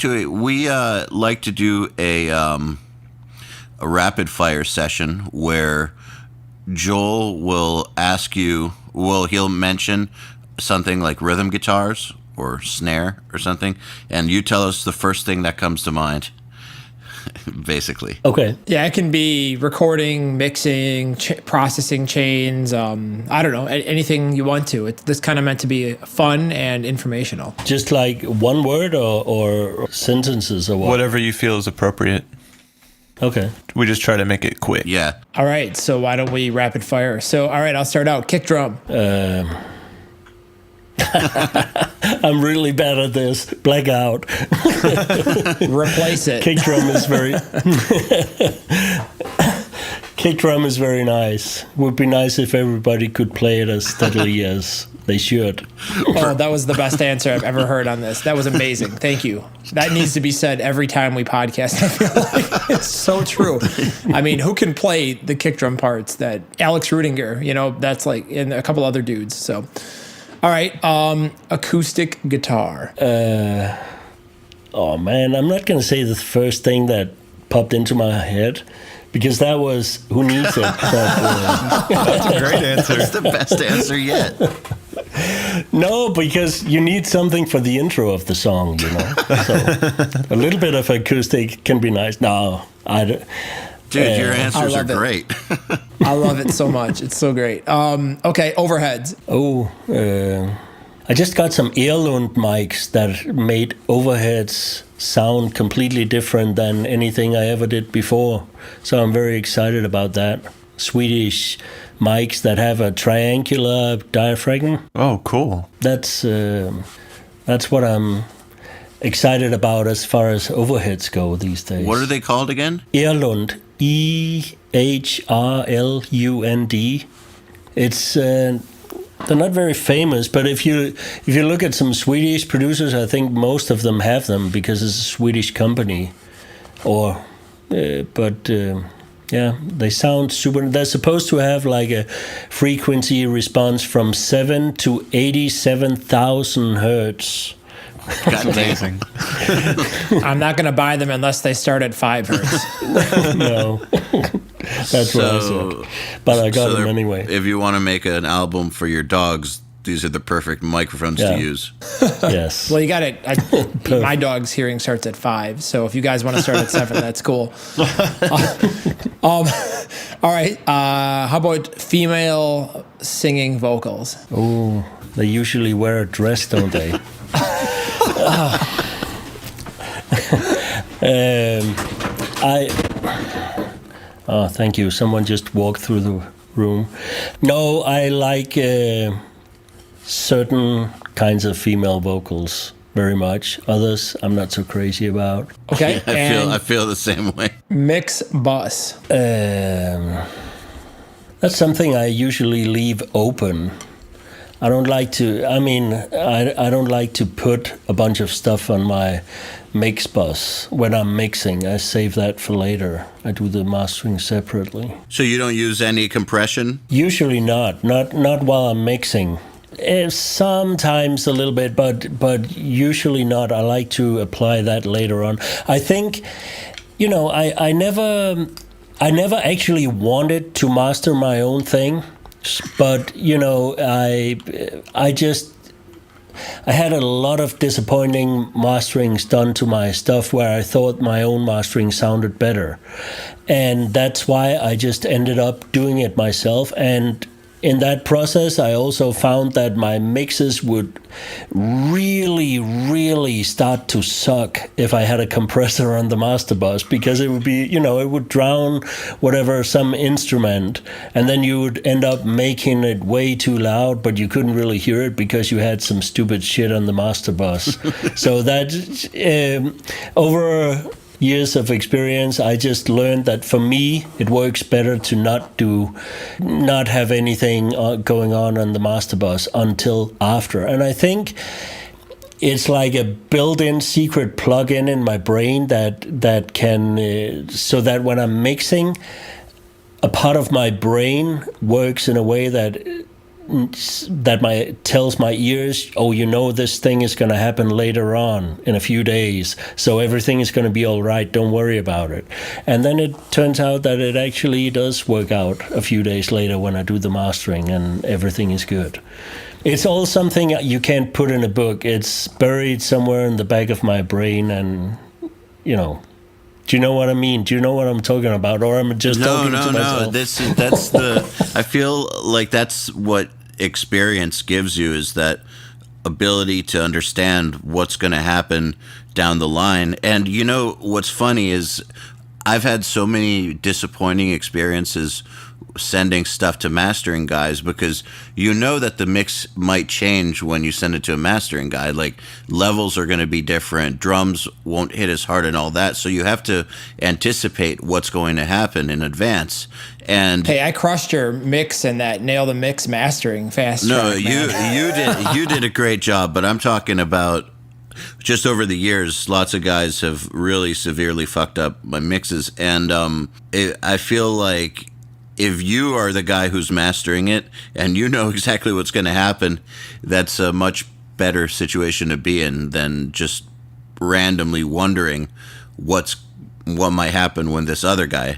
D: we like to do a rapid fire session where Joel will ask you, he'll mention something like rhythm guitars or snare or something, and you tell us the first thing that comes to mind, basically.
C: Okay.
E: Yeah, it can be recording, mixing, processing chains. I don't know, anything you want to. This kind of meant to be fun and informational.
C: Just like one word or sentences or what?
B: Whatever you feel is appropriate.
C: Okay.
B: We just try to make it quick.
D: Yeah.
E: All right, so why don't we rapid fire? So, all right, I'll start out. Kick drum.
C: I'm really bad at this. Blackout.
E: Replace it.
C: Kick drum is very Kick drum is very nice. Would be nice if everybody could play it as steadily as they should.
E: Oh, that was the best answer I've ever heard on this. That was amazing. Thank you. That needs to be said every time we podcast. I feel like it's so true. I mean, who can play the kick drum parts that Alex Rudinger, that's like, and a couple other dudes. So, all right. Acoustic guitar.
C: Oh man, I'm not going to say the first thing that popped into my head, because that was who needs it. But,
B: That's a great answer.
D: That's the best answer yet.
C: no, because you need something for the intro of the song, So a little bit of acoustic can be nice. No, I don't.
D: Dude, your answers are great.
E: I love it so much. It's so great. Okay, overheads.
C: I just got some EYAL mics that made overheads sound completely different than anything I ever did before. So I'm very excited about that. Swedish mics that have a triangular diaphragm.
B: Oh, cool.
C: That's what I'm excited about as far as overheads go these days.
D: What are they called again?
C: EYAL, EHRLUND. It's they're not very famous, but if you look at some Swedish producers, I think most of them have them because it's a Swedish company. Yeah, they sound super. They're supposed to have like a frequency response from 7 to 87,000 hertz.
B: That's amazing.
E: I'm not going to buy them unless they start at 5 hertz.
C: No. That's what I said. But I got them anyway.
D: If you want to make an album for your dogs, these are the perfect microphones to use.
C: Yes.
E: Well, you got it. My dog's hearing starts at 5, so if you guys want to start at 7, that's cool. All right. How about female singing vocals?
C: Oh, they usually wear a dress, don't they? Oh, thank you. Someone just walked through the room. No, I like certain kinds of female vocals very much. Others, I'm not so crazy about.
E: Okay.
D: I feel the same way.
E: Mix bus.
C: That's something I usually leave open. I don't like to. I mean, I don't like to put a bunch of stuff on my mix bus when I'm mixing. I save that for later. I do the mastering separately.
D: So you don't use any compression?
C: Usually not while I'm mixing. Sometimes a little bit, but usually not. I like to apply that later on. I think, I never actually wanted to master my own thing, but I had a lot of disappointing masterings done to my stuff where I thought my own mastering sounded better, and that's why I just ended up doing it myself. And in that process, I also found that my mixes would really, really start to suck if I had a compressor on the master bus, because it would be, it would drown some instrument, and then you would end up making it way too loud, but you couldn't really hear it because you had some stupid shit on the master bus. So that, over years of experience, I just learned that for me, it works better to not have anything going on the master bus until after. And I think it's like a built-in secret plug-in in my brain that can, so that when I'm mixing, a part of my brain works in a way that tells my ears, this thing is going to happen later on in a few days, so everything is going to be all right, don't worry about it. And then it turns out that it actually does work out a few days later when I do the mastering, and everything is good. It's all something you can't put in a book. It's buried somewhere in the back of my brain, and do you know what I mean? Do you know what I'm talking about? Or I'm just talking to myself?
D: No. That's the. I feel like that's what experience gives you, is that ability to understand what's going to happen down the line. And what's funny is I've had so many disappointing experiences sending stuff to mastering guys, because that the mix might change when you send it to a mastering guy. Like, levels are going to be different, drums won't hit as hard and all that, so you have to anticipate what's going to happen in advance. And
E: hey, I crushed your mix in that Nail the Mix mastering fast track,
D: you did a great job, but I'm talking about just over the years, lots of guys have really severely fucked up my mixes, and I feel like if you are the guy who's mastering it and you know exactly what's going to happen, that's a much better situation to be in than just randomly wondering what might happen when this other guy.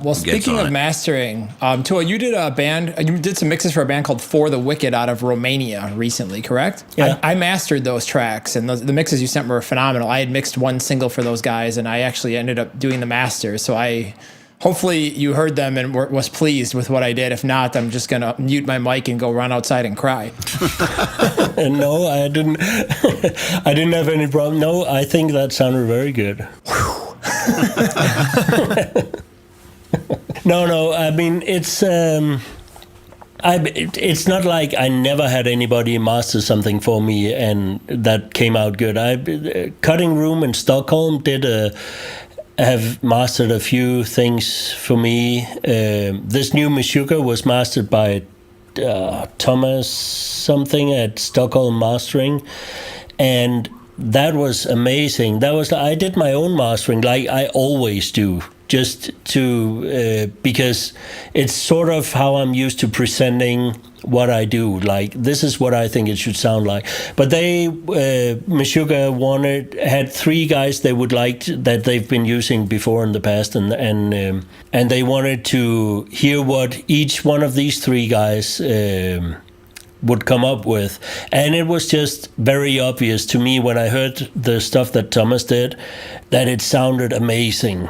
E: Well, speaking of mastering, Tue, you did some mixes for a band called For the Wicked out of Romania recently, correct?
C: Yeah.
E: I mastered those tracks, and the mixes you sent me were phenomenal. I had mixed one single for those guys, and I actually ended up doing the masters. So hopefully you heard them and was pleased with what I did. If not, I'm just going to mute my mic and go run outside and cry.
C: No, I didn't. I didn't have any problem. No, I think that sounded very good. No. I mean, it's not like I never had anybody master something for me and that came out good. Cutting Room in Stockholm have mastered a few things for me. This new Meshuggah was mastered by Thomas something at Stockholm Mastering, and that was amazing. I did my own mastering like I always do, just to because it's sort of how I'm used to presenting what I do. Like, this is what I think it should sound like. But Meshuggah had three guys they would like that they've been using before in the past, and they wanted to hear what each one of these three guys would come up with. And it was just very obvious to me when I heard the stuff that Thomas did that it sounded amazing.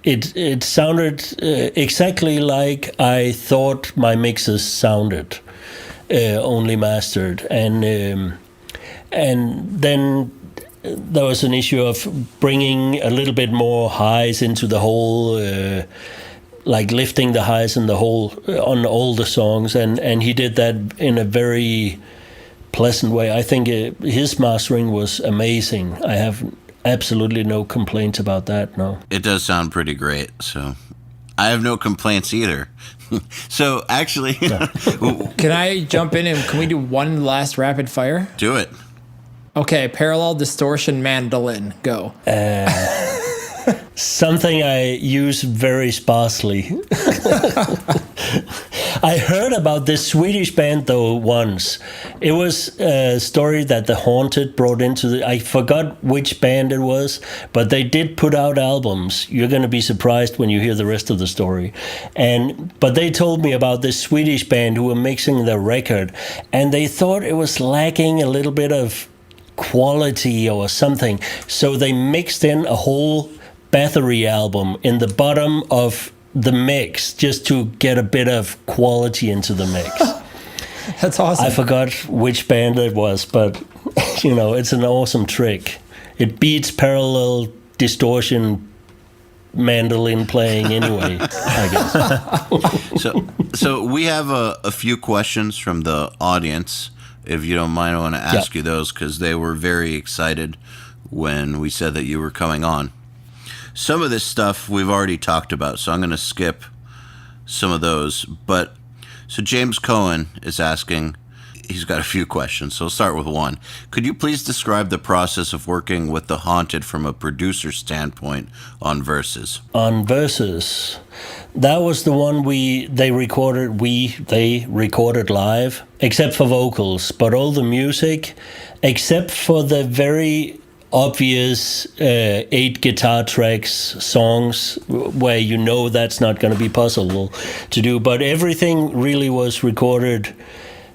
C: It sounded exactly like I thought my mixes sounded, only mastered. And then there was an issue of bringing a little bit more highs into the whole, like lifting the highs in the whole on all the songs, and he did that in a very pleasant way. I think his mastering was amazing. I have absolutely no complaints about that. No,
D: it does sound pretty great. So I have no complaints either. So actually,
E: can I jump in and can we do one last rapid fire?
D: Do it.
E: Okay, parallel distortion mandolin, go.
C: Something I use very sparsely. I heard about this Swedish band though once. It was a story that the Haunted brought into the. I forgot which band it was, but they did put out albums. You're going to be surprised when you hear the rest of the story. But they told me about this Swedish band who were mixing the record, and they thought it was lacking a little bit of quality or something. So they mixed in a whole Bathory album in the bottom of the mix just to get a bit of quality into the mix.
E: That's awesome.
C: I forgot which band it was, but it's an awesome trick. It beats parallel distortion mandolin playing anyway, I guess.
D: So we have a few questions from the audience. If you don't mind, I want to ask you those because they were very excited when we said that you were coming on. Some of this stuff we've already talked about, so I'm going to skip some of those. So James Cohen is asking, he's got a few questions, so I'll start with one. Could you please describe the process of working with The Haunted from a producer standpoint on Versus?
C: On Versus, that was the one they recorded live, except for vocals, but all the music, except for the very obvious 8 guitar tracks songs where that's not going to be possible to do, but everything really was recorded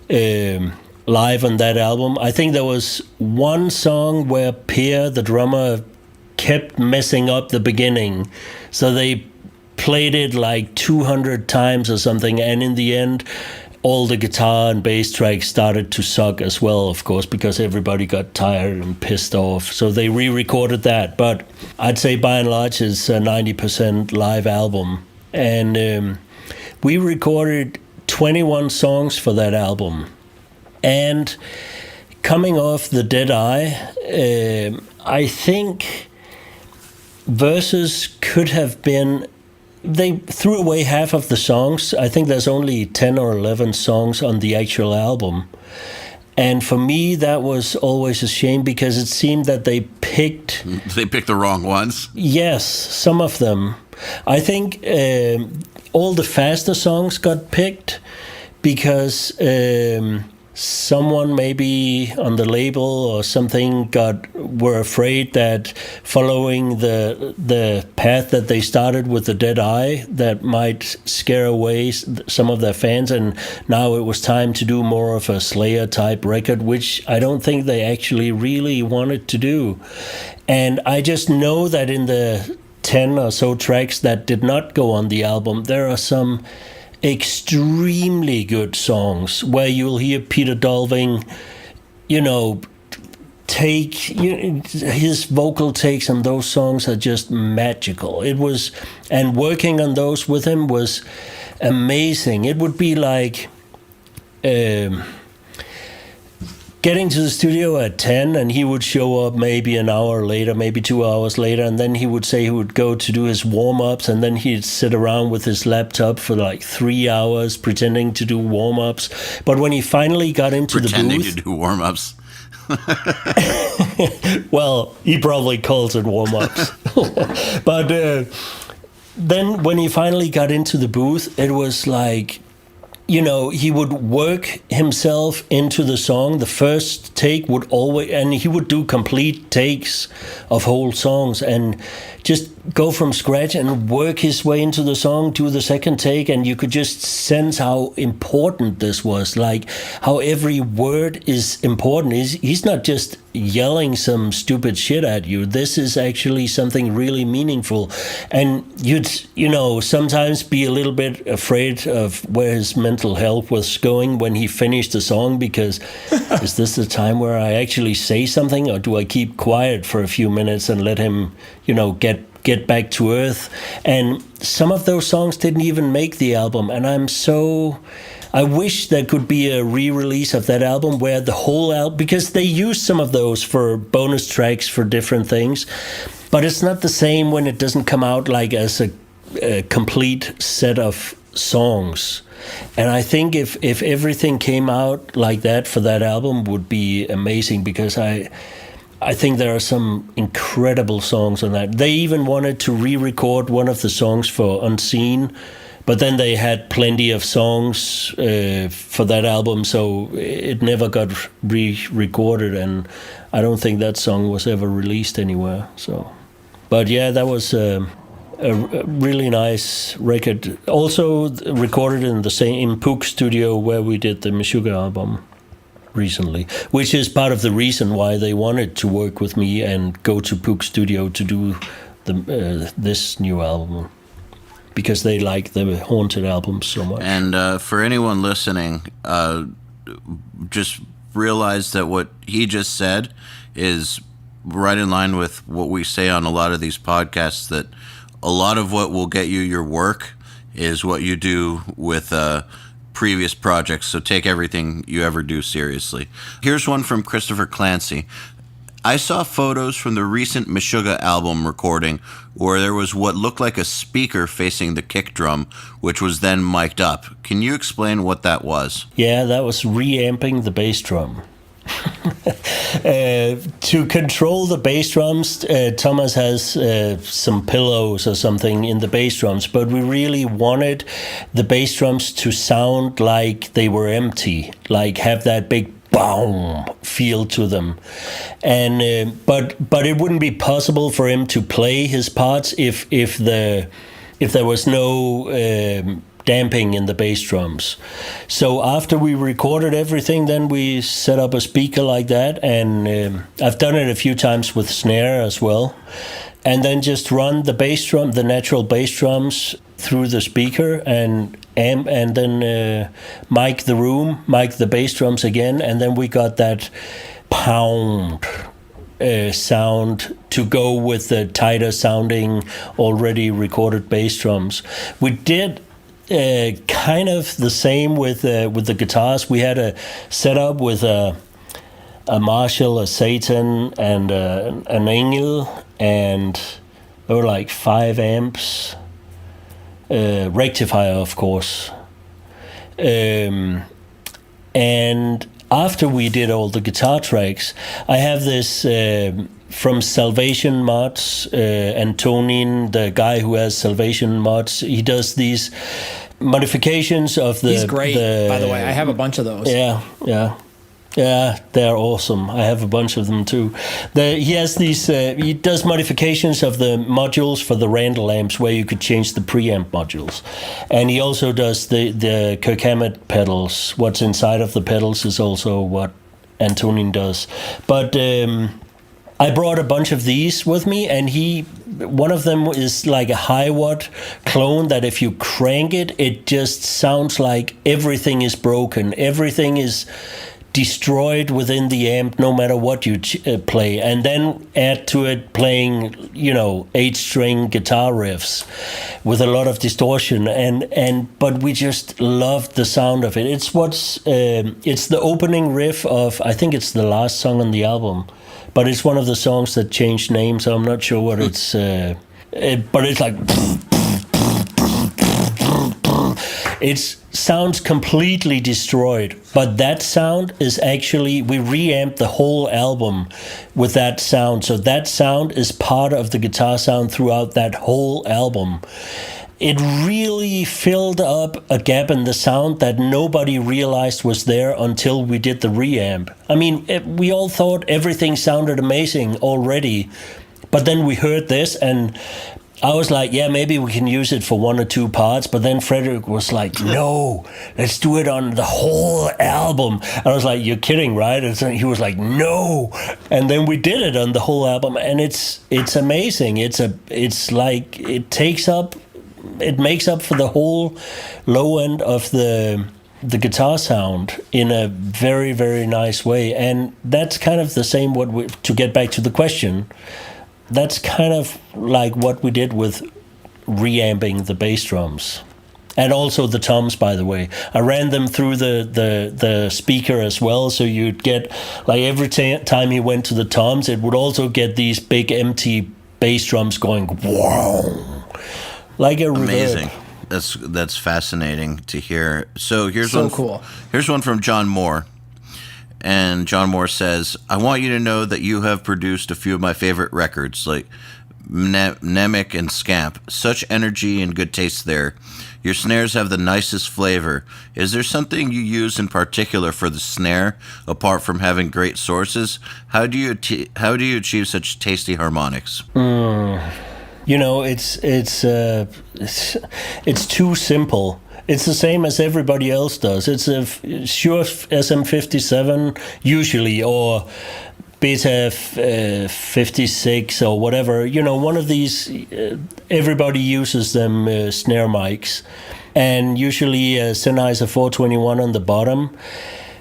C: live on that album. I think there was one song where Pierre, the drummer, kept messing up the beginning, so they played it like 200 times or something, and in the end all the guitar and bass tracks started to suck as well, of course, because everybody got tired and pissed off. So they re-recorded that. But I'd say by and large it's a 90% live album. And we recorded 21 songs for that album. And coming off The Dead Eye, I think Versus could have been... They threw away half of the songs. I think there's only 10 or 11 songs on the actual album. And for me, that was always a shame because it seemed that they picked...
D: They picked the wrong ones?
C: Yes, some of them. I think all the faster songs got picked because someone maybe on the label or something were afraid that following the path that they started with The Dead Eye, that might scare away some of their fans, and now it was time to do more of a Slayer type record, which I don't think they actually really wanted to do. And I just know that in the 10 or so tracks that did not go on the album, there are some extremely good songs where you'll hear Peter Dolving, take his vocal takes on those songs are just magical. And working on those with him was amazing. It would be like getting to the studio at 10 and he would show up maybe an hour later, maybe 2 hours later, and then he would say he would go to do his warm-ups, and then he'd sit around with his laptop for like 3 hours pretending to do warm-ups. But when he finally got into the booth...
D: Pretending to do warm-ups.
C: Well, he probably calls it warm-ups. But then when he finally got into the booth, it was like... he would work himself into the song. The first take would always, and he would do complete takes of whole songs and just go from scratch and work his way into the song, do the second take, and you could just sense how important this was, like how every word is important. He's not just yelling some stupid shit at you. This is actually something really meaningful. And you'd, sometimes be a little bit afraid of where his mental health was going when he finished the song, because is this the time where I actually say something, or do I keep quiet for a few minutes and let him, get back to earth? And some of those songs didn't even make the album, and I wish there could be a re-release of that album where the whole album, because they used some of those for bonus tracks for different things, but it's not the same when it doesn't come out like as a complete set of songs. And I think if everything came out like that for that album would be amazing, because I think there are some incredible songs on that. They even wanted to re-record one of the songs for Unseen But then they had plenty of songs for that album, so it never got re-recorded, and I don't think that song was ever released anywhere. So, but yeah, that was a really nice record. Also recorded in the same Pook studio where we did the Meshuggah album recently, which is part of the reason why they wanted to work with me and go to Pook studio to do this new album. Because they like the Haunted albums so much.
D: And for anyone listening, just realize that what he just said is right in line with what we say on a lot of these podcasts, that a lot of what will get you your work is what you do with previous projects. So take everything you ever do seriously. Here's one from Christopher Clancy. I saw photos from the recent Meshuggah album recording where there was what looked like a speaker facing the kick drum, which was then mic'd up. Can you explain what that was?
C: Yeah, that was reamping the bass drum. To control the bass drums, Thomas has some pillows or something in the bass drums, but we really wanted the bass drums to sound like they were empty, like have that big boom feel to them, and but it wouldn't be possible for him to play his parts if there was no damping in the bass drums. So after we recorded everything, then we set up a speaker like that, and I've done it a few times with snare as well, and then just run the bass drum, the natural bass drums, through the speaker and amp, and then mic the room, mic the bass drums again, and then we got that pound sound to go with the tighter sounding already recorded bass drums. We did kind of the same with the guitars. We had a setup with a Marshall, a Satan, and an EYAL, and there were like 5 amps. Rectifier, of course. And after we did all the guitar tracks, I have this from Salvation Mods, Antonin, the guy who has Salvation Mods. He does these modifications of the...
E: He's great, by the way. I have a bunch of those.
C: Yeah, they're awesome. I have a bunch of them too. He has these. He does modifications of the modules for the Randall amps, where you could change the preamp modules, and he also does the Kirk Hammett pedals. What's inside of the pedals is also what Antonin does. But I brought a bunch of these with me, and one of them is like a high watt clone that if you crank it, it just sounds like everything is broken. Everything is destroyed within the amp, no matter what you play, and then add to it playing 8-string guitar riffs with a lot of distortion, but we just loved the sound of it. It's it's the opening riff of, I think it's the last song on the album, but it's one of the songs that changed name, so I'm not sure what it's but it's like it sounds completely destroyed, but that sound is actually, we reamped the whole album with that sound. So that sound is part of the guitar sound throughout that whole album. It really filled up a gap in the sound that nobody realized was there until we did the reamp. I mean, we all thought everything sounded amazing already, but then we heard this and I was like, yeah, maybe we can use it for 1 or 2 parts. But then Frederick was like, no, let's do it on the whole album. And I was like, you're kidding, right? And so he was like, no. And then we did it on the whole album. And it's amazing. It's like, it makes up for the whole low end of the guitar sound in a very, very nice way. And that's kind of the same, to get back to the question, that's kind of like what we did with reamping the bass drums. And also the toms, by the way. I ran them through the speaker as well, so you'd get, like every time you went to the toms, it would also get these big empty bass drums going, wow, like a
D: Amazing.
C: reverb.
D: That's fascinating to hear. So here's
E: cool.
D: Here's one from John Moore. And John Moore says, I want you to know that you have produced a few of my favorite records, like Nemec and Scamp. Such energy and good taste there. Your snares have the nicest flavor. Is there something you use in particular for the snare, apart from having great sources? How do you achieve such tasty harmonics?
C: You know, it's too simple. It's the same as everybody else does. It's a Shure SM57 usually, or Beta 56 or whatever. You know, one of these, everybody uses them snare mics. And usually Sennheiser 421 on the bottom.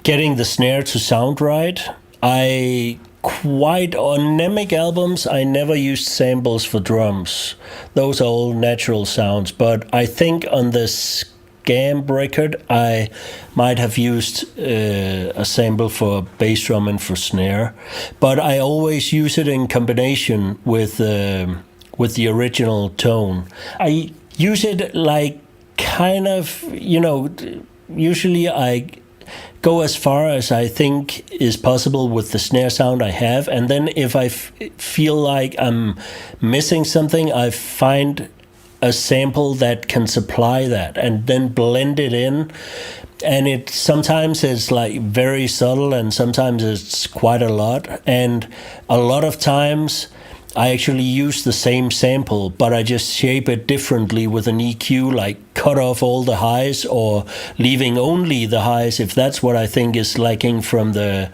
C: Getting the snare to sound right. On Nemec albums, I never used samples for drums. Those are all natural sounds. But I think on the Scamp record, I might have used a sample for bass drum and for snare. But I always use it in combination with the original tone. I use it like kind of, you know, usually I go as far as I think is possible with the snare sound I have, and then if I feel like I'm missing something, I find a sample that can supply that, and then blend it in. And sometimes it's like very subtle, and sometimes it's quite a lot. And a lot of times I actually use the same sample, but I just shape it differently with an EQ, like cut off all the highs or leaving only the highs, if that's what I think is lacking from the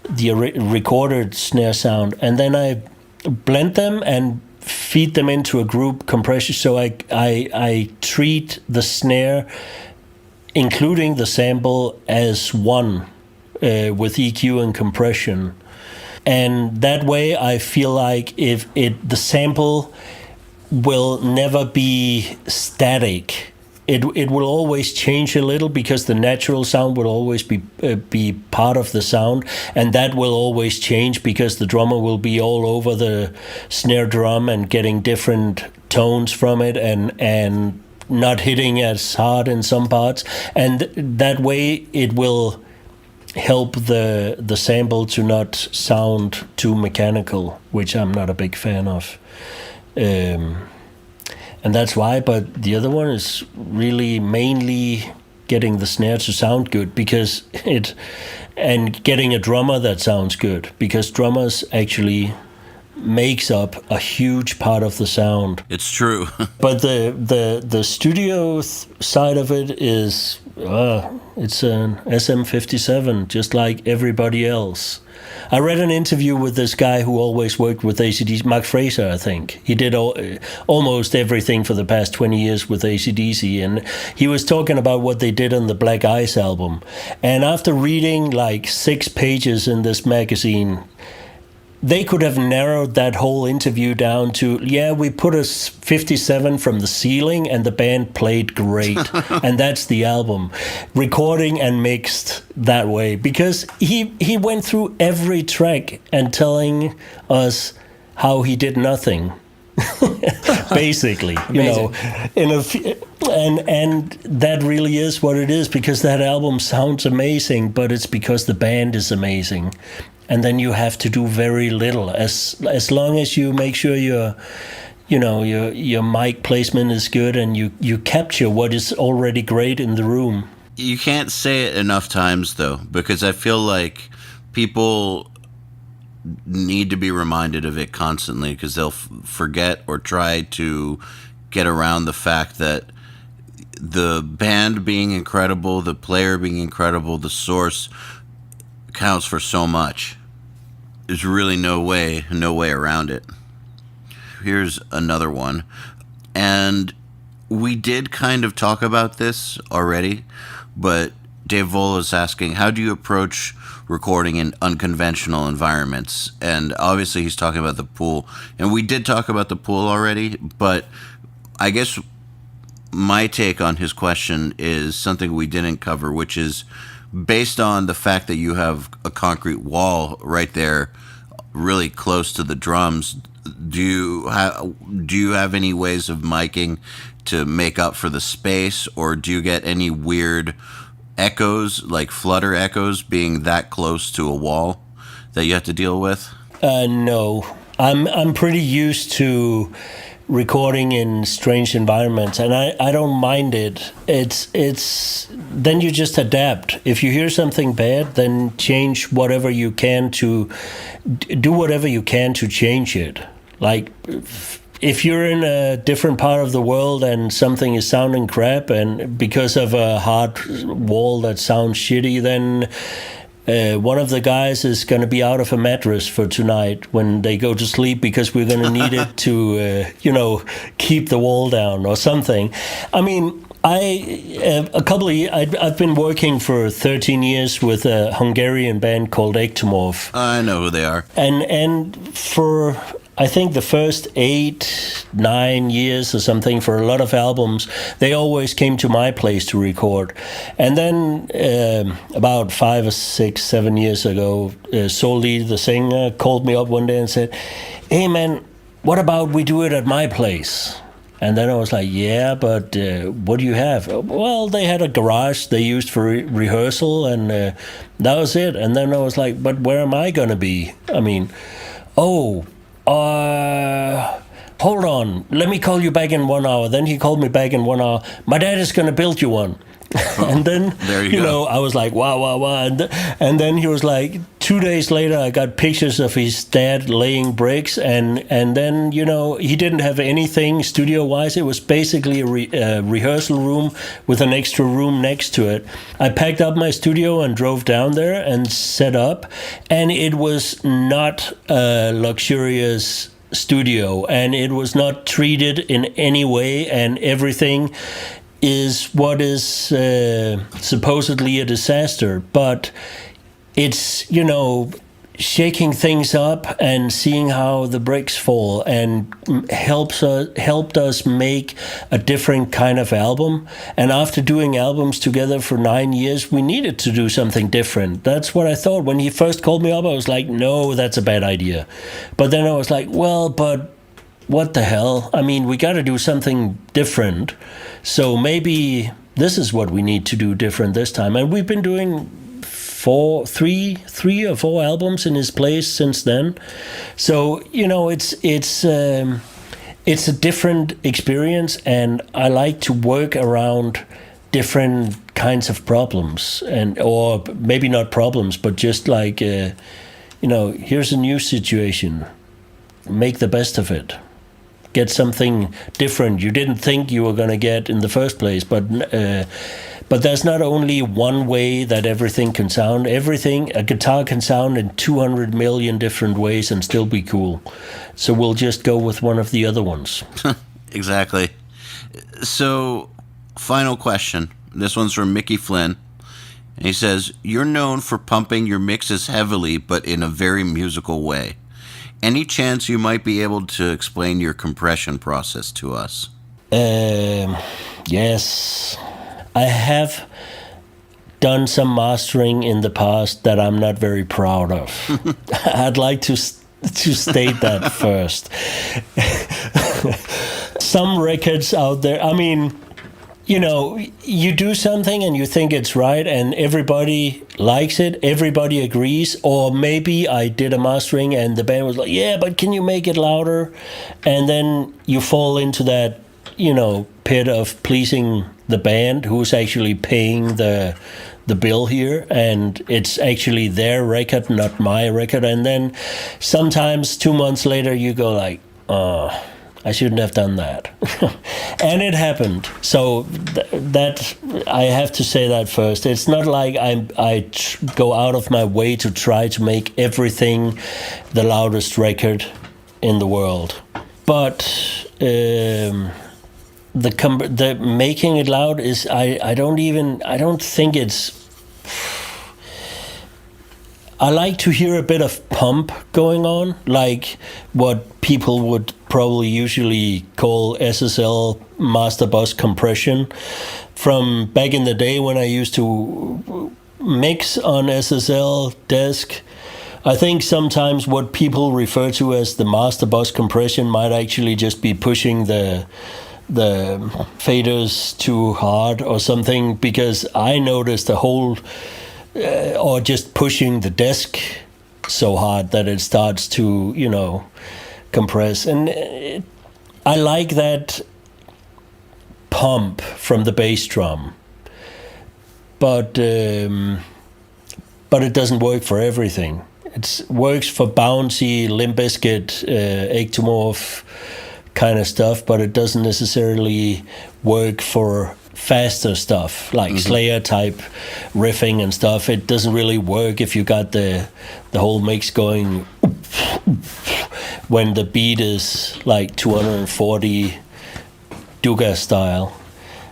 C: recorded snare sound. And then I blend them and feed them into a group compression. So I treat the snare, including the sample, as one with EQ and compression. And that way I feel like the sample will never be static. It will always change a little, because the natural sound will always be part of the sound, and that will always change because the drummer will be all over the snare drum and getting different tones from it and not hitting as hard in some parts. And that way it will help the sample to not sound too mechanical, which I'm not a big fan of. And that's why, but the other one is really mainly getting the snare to sound good, and getting a drummer that sounds good, because drummers actually makes up a huge part of the sound.
D: It's true.
C: But the studio side of it is, it's an SM57, just like everybody else. I read an interview with this guy who always worked with AC/DC, Mark Fraser, I think. He did almost everything for the past 20 years with AC/DC, and he was talking about what they did on the Black Ice album. And after reading like 6 pages in this magazine, they could have narrowed that whole interview down to, we put a 57 from the ceiling and the band played great. And that's the album. Recording and mixed that way. Because he went through every track and telling us how he did nothing. Basically, you know, and that really is what it is, because that album sounds amazing, but it's because the band is amazing. And then you have to do very little, as long as you make sure your mic placement is good and you capture what is already great in the room.
D: You can't say it enough times, though, because I feel like people need to be reminded of it constantly, because they'll forget or try to get around the fact that the band being incredible, the player being incredible, the source counts for so much. There's really no way around it. Here's another one. And we did kind of talk about this already, but Dave Vola is asking, how do you approach recording in unconventional environments? And obviously he's talking about the pool. And we did talk about the pool already, but I guess my take on his question is something we didn't cover, which is based on the fact that you have a concrete wall right there really close to the drums. Do you have any ways of miking to make up for the space, or do you get any weird echoes, like flutter echoes, being that close to a wall that you have to deal with?
C: No. I'm pretty used to recording in strange environments, and I don't mind it. It's then you just adapt. If you hear something bad, then change whatever you can to do whatever you can to change it. Like if you're in a different part of the world and something is sounding crap, and because of a hard wall that sounds shitty, then one of the guys is going to be out of a mattress for tonight when they go to sleep, because we're going to need it to, keep the wall down or something. I mean, I've been working for 13 years with a Hungarian band called Ectomorph.
D: I know who they are.
C: And for, I think, the first 8-9 years or something, for a lot of albums, they always came to my place to record. And then about 5 or 6, 7 years ago, Solly, the singer, called me up one day and said, "Hey man, what about we do it at my place?" And then I was like, "Yeah, but what do you have?" Well, they had a garage they used for rehearsal, and that was it. And then I was like, "But where am I going to be?" I mean, hold on, let me call you back in 1 hour. Then he called me back in 1 hour. "My dad is going to build you one." And then,
D: there you go.
C: I was like, wow. And then he was like, 2 days later, I got pictures of his dad laying bricks. And then, he didn't have anything studio-wise. It was basically a rehearsal room with an extra room next to it. I packed up my studio and drove down there and set up. And it was not a luxurious studio. And it was not treated in any way, and everything is what is supposedly a disaster. But it's, shaking things up and seeing how the bricks fall, and helped us make a different kind of album. And after doing albums together for 9 years, we needed to do something different. That's what I thought. When he first called me up, I was like, no, that's a bad idea. But then I was like, well, but what the hell? I mean, we got to do something different. So maybe this is what we need to do different this time. And we've been doing three or four albums in his place since then. So, it's a different experience, and I like to work around different kinds of problems, or maybe not problems, but just like, here's a new situation. Make the best of it. Get something different you didn't think you were going to get in the first place. But there's not only one way that everything can sound. A guitar can sound in 200 million different ways and still be cool. So we'll just go with one of the other ones.
D: Exactly. So, final question. This one's from Mickey Flynn. And he says, "You're known for pumping your mixes heavily, but in a very musical way. Any chance you might be able to explain your compression process to us?"
C: Yes. I have done some mastering in the past that I'm not very proud of. I'd like to state that first. Some records out there, I mean, you do something and you think it's right and everybody likes it, everybody agrees, or maybe I did a mastering and the band was like, "Yeah, but can you make it louder?" And then you fall into that, pit of pleasing the band, who's actually paying the bill here, and it's actually their record, not my record. And then sometimes 2 months later you go like, I shouldn't have done that. And it happened. So that I have to say that first. It's not like I go out of my way to try to make everything the loudest record in the world. But the making it loud is, I don't think it's, I like to hear a bit of pump going on, like what people would probably usually call SSL master bus compression. From back in the day when I used to mix on SSL desk, I think sometimes what people refer to as the master bus compression might actually just be pushing the faders too hard or something, because I noticed the whole, or just pushing the desk so hard that it starts to, compress, and I like that pump from the bass drum, but it doesn't work for everything. It works for bouncy, Limp Bizkit, ectomorph kind of stuff, but it doesn't necessarily work for faster stuff like Slayer type riffing and stuff. It doesn't really work if you got the whole mix going when the beat is like 240 Duga style.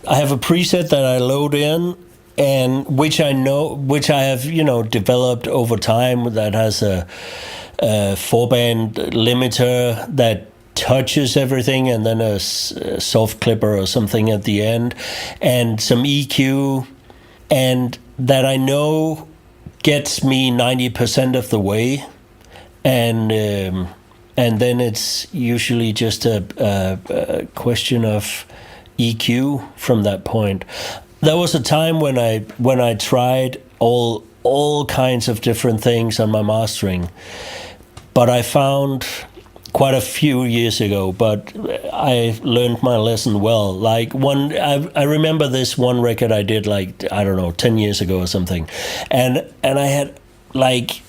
C: I have a preset that I load in, and which I have developed over time, that has a 4-band limiter that touches everything, and then a soft clipper or something at the end, and some EQ, and that I know gets me 90% of the way, and then it's usually just a question of EQ from that point. There was a time when I tried all kinds of different things on my mastering, but I found quite a few years ago, but I learned my lesson well. Like I remember this one record I did 10 years ago or something, and I had like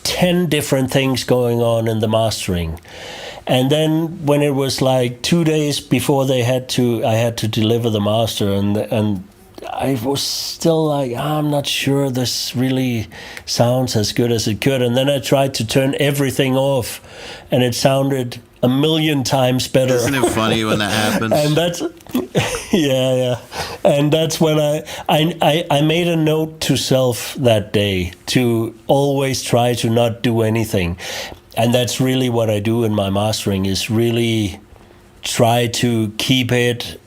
C: 10 different things going on in the mastering. And then when it was like 2 days before I had to deliver the master, and I was still like, I'm not sure this really sounds as good as it could. And then I tried to turn everything off, and it sounded a million times better.
D: Isn't it funny when that happens?
C: And that's, yeah. And that's when I made a note to self that day to always try to not do anything. And that's really what I do in my mastering, is really try to keep it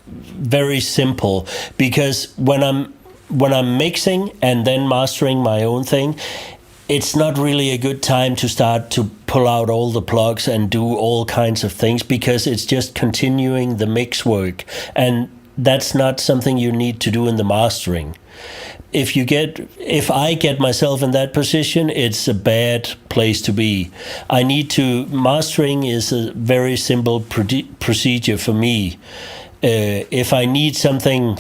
C: very simple, because when I'm mixing and then mastering my own thing, it's not really a good time to start to pull out all the plugs and do all kinds of things, because it's just continuing the mix work, and that's not something you need to do in the mastering. If I get myself in that position, it's a bad place to be. Mastering is a very simple procedure for me. If I need something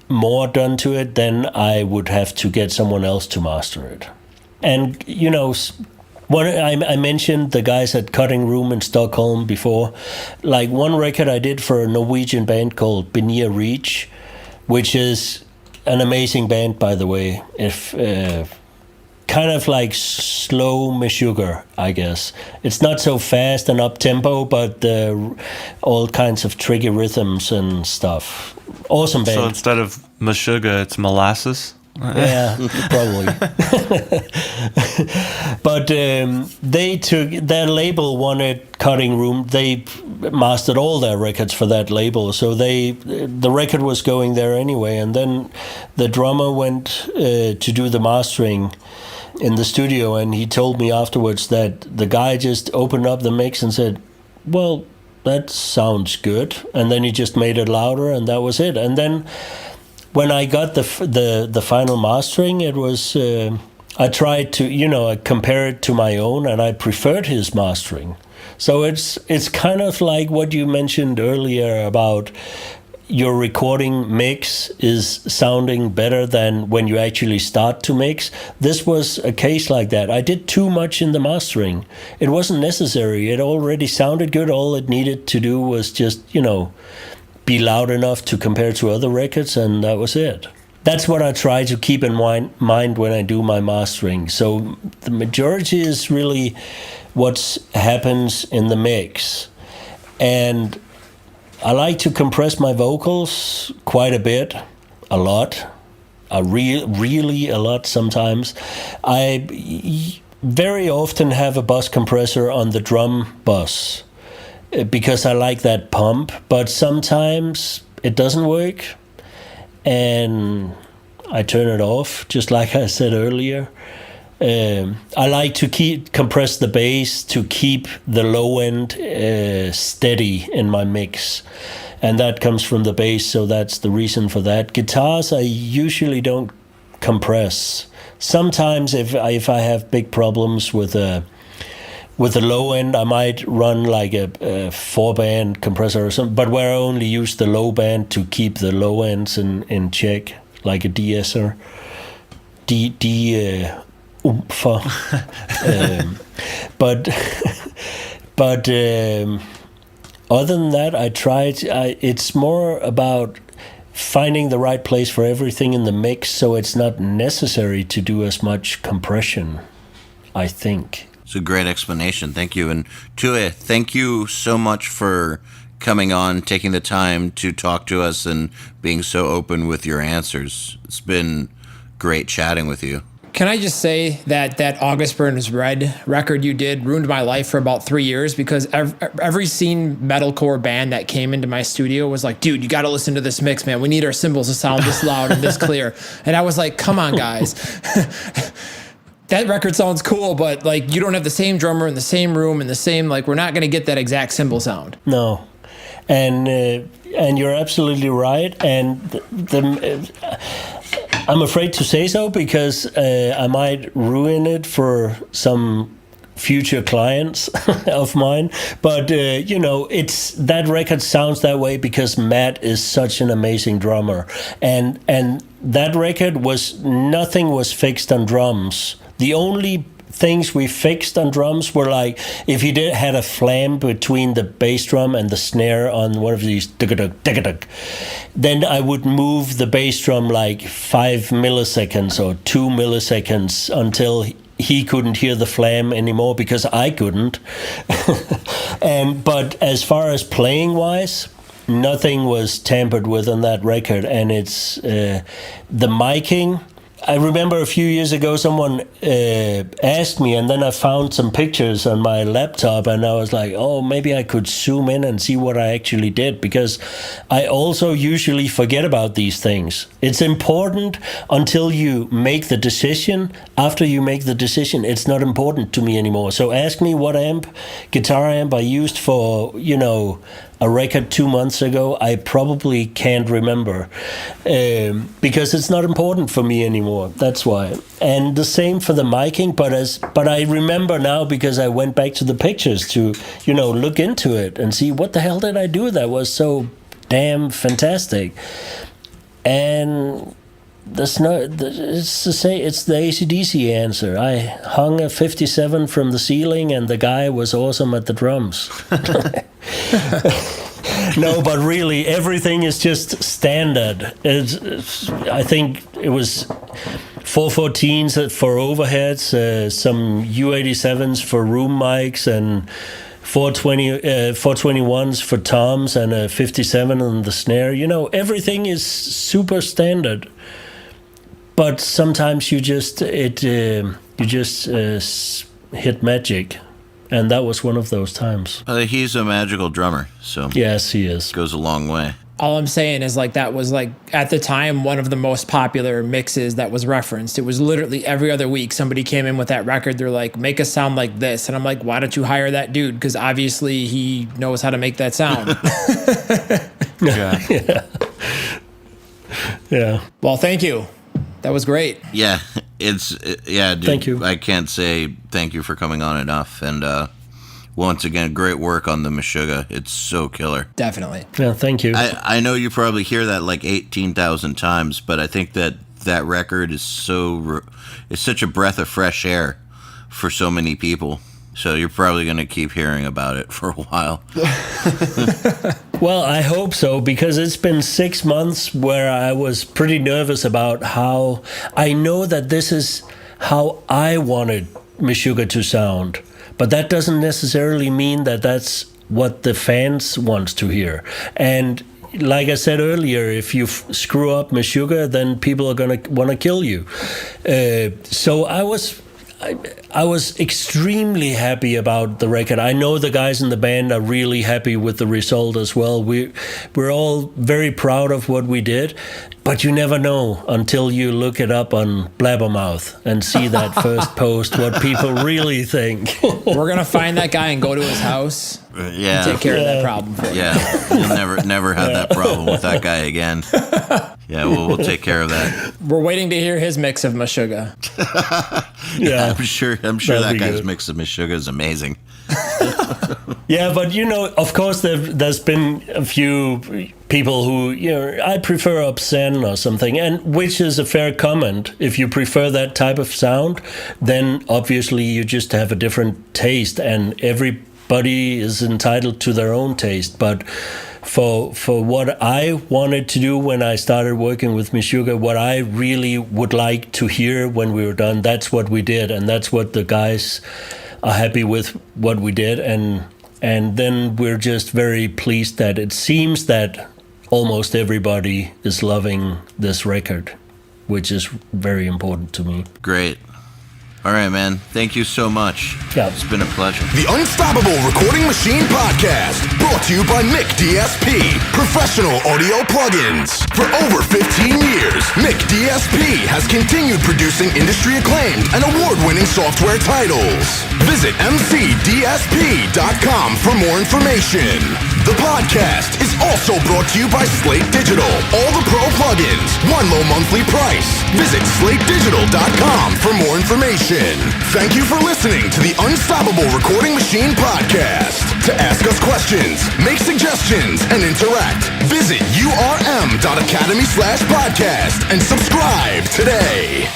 C: more done to it, then I would have to get someone else to master it. And, I mentioned the guys at Cutting Room in Stockholm before. Like one record I did for a Norwegian band called Benia Reach, which is an amazing band, by the way. Kind of like slow Meshuggah, I guess. It's not so fast and up-tempo, but all kinds of tricky rhythms and stuff. Awesome band.
B: So instead of Meshuggah, it's molasses?
C: Yeah, probably. But they took their label, wanted Cutting Room. They mastered all their records for that label, so the record was going there anyway. And then the drummer went to do the mastering in the studio, and he told me afterwards that the guy just opened up the mix and said, "Well, that sounds good," and then he just made it louder, and that was it. And then when I got the final mastering, it was I tried to compare it to my own, and I preferred his mastering. So it's kind of like what you mentioned earlier about your recording mix is sounding better than when you actually start to mix. This was a case like that. I did too much in the mastering. It wasn't necessary. It already sounded good. All it needed to do was just, be loud enough to compare to other records, and that was it. That's what I try to keep in mind when I do my mastering. So the majority is really what happens in the mix. And I like to compress my vocals quite a bit, a lot, really a lot sometimes. I very often have a bus compressor on the drum bus because I like that pump, but sometimes it doesn't work and I turn it off, just like I said earlier. I like to compress the bass to keep the low end steady in my mix, and that comes from the bass, so that's the reason for that. Guitars I usually don't compress. Sometimes if I have big problems with with the low end, I might run like a 4-band compressor or something, but where I only use the low band to keep the low ends in check, like a de-esser. Oompher. But other than that, it's more about finding the right place for everything in the mix, so it's not necessary to do as much compression, I think.
D: It's a great explanation. Thank you. And Tue, thank you so much for coming on, taking the time to talk to us and being so open with your answers. It's been great chatting with you.
E: Can I just say that August Burns Red record you did ruined my life for about 3 years, because every scene metalcore band that came into my studio was like, dude, you got to listen to this mix, man. We need our cymbals to sound this loud and this clear. And I was like, come on, guys. That record sounds cool, but like you don't have the same drummer in the same room and the same, like we're not going to get that exact cymbal sound.
C: No. And you're absolutely right. And I'm afraid to say so, because I might ruin it for some future clients of mine. But it's that record sounds that way because Matt is such an amazing drummer, and that record nothing was fixed on drums. The only things we fixed on drums were like if you had a flam between the bass drum and the snare on one of these, then I would move the bass drum like 5 milliseconds or 2 milliseconds until he couldn't hear the flam anymore, because I couldn't. But as far as playing wise, nothing was tampered with on that record. And it's the miking. I remember a few years ago someone asked me, and then I found some pictures on my laptop, and I was like, oh, maybe I could zoom in and see what I actually did, because I also usually forget about these things. It's important until you make the decision. After you make the decision, it's not important to me anymore. So ask me what guitar amp I used for, a record 2 months ago. I probably can't remember, because it's not important for me anymore. That's why. And the same for the miking, but I remember now because I went back to the pictures to look into it and see what the hell did I do that was so damn fantastic. And it's the AC/DC answer. I hung a 57 from the ceiling, and the guy was awesome at the drums. No, but really, everything is just standard. I think it was 414s for overheads, some U87s for room mics, and 421s for toms, and a 57 on the snare. Everything is super standard. But sometimes you just hit magic, and that was one of those times.
D: He's a magical drummer, so
C: yes, he is.
D: Goes a long way.
E: All I'm saying is that was at the time one of the most popular mixes that was referenced. It was literally every other week somebody came in with that record. They're like, make us sound like this, and I'm like, why don't you hire that dude? Because obviously he knows how to make that sound.
C: Yeah.
E: Well, thank you. That was great.
D: Yeah, dude,
C: thank you.
D: I can't say thank you for coming on enough. And once again, great work on the Meshuggah. It's so killer.
E: Definitely.
C: Yeah, thank you.
D: I know you probably hear that like 18,000 times, but I think that record is it's such a breath of fresh air for so many people. So you're probably going to keep hearing about it for a while.
C: Well, I hope so, because it's been 6 months where I was pretty nervous about how I know that this is how I wanted Meshuggah to sound, but that doesn't necessarily mean that that's what the fans want to hear. And like I said earlier, if you screw up Meshuggah, then people are going to want to kill you. So I was extremely happy about the record. I know the guys in the band are really happy with the result as well. We're all very proud of what we did, but you never know until you look it up on Blabbermouth and see that first post, what people really think.
E: We're going to find that guy and go to his house.
D: Yeah.
E: And take care of that problem for you.
D: Yeah. You'll never have that problem with that guy again. Yeah, we'll take care of that.
E: We're waiting to hear his mix of Meshuggah.
D: Yeah, I'm sure I'm sure that
C: That'd be
D: guy's
C: good.
D: mix of Meshuggah is amazing.
C: Yeah, but of course, there's been a few people who, I prefer obscene or something, and which is a fair comment. If you prefer that type of sound, then obviously you just have a different taste, and everybody is entitled to their own taste. But for what I wanted to do when I started working with Meshuggah, what I really would like to hear when we were done, that's what we did, and that's what the guys are happy with what we did, and then we're just very pleased that it seems that almost everybody is loving this record, which is very important to me.
D: Great. All right, man. Thank you so much.
C: Yeah.
D: It's been a pleasure.
A: The Unstoppable Recording Machine Podcast, brought to you by Mick DSP, professional audio plugins. For over 15 years, Mick DSP has continued producing industry-acclaimed and award-winning software titles. Visit mcdsp.com for more information. The podcast is also brought to you by Slate Digital. All the pro plugins, one low monthly price. Visit slatedigital.com for more information. Thank you for listening to the Unstoppable Recording Machine Podcast. To ask us questions, make suggestions, and interact, visit urm.academy/podcast and subscribe today.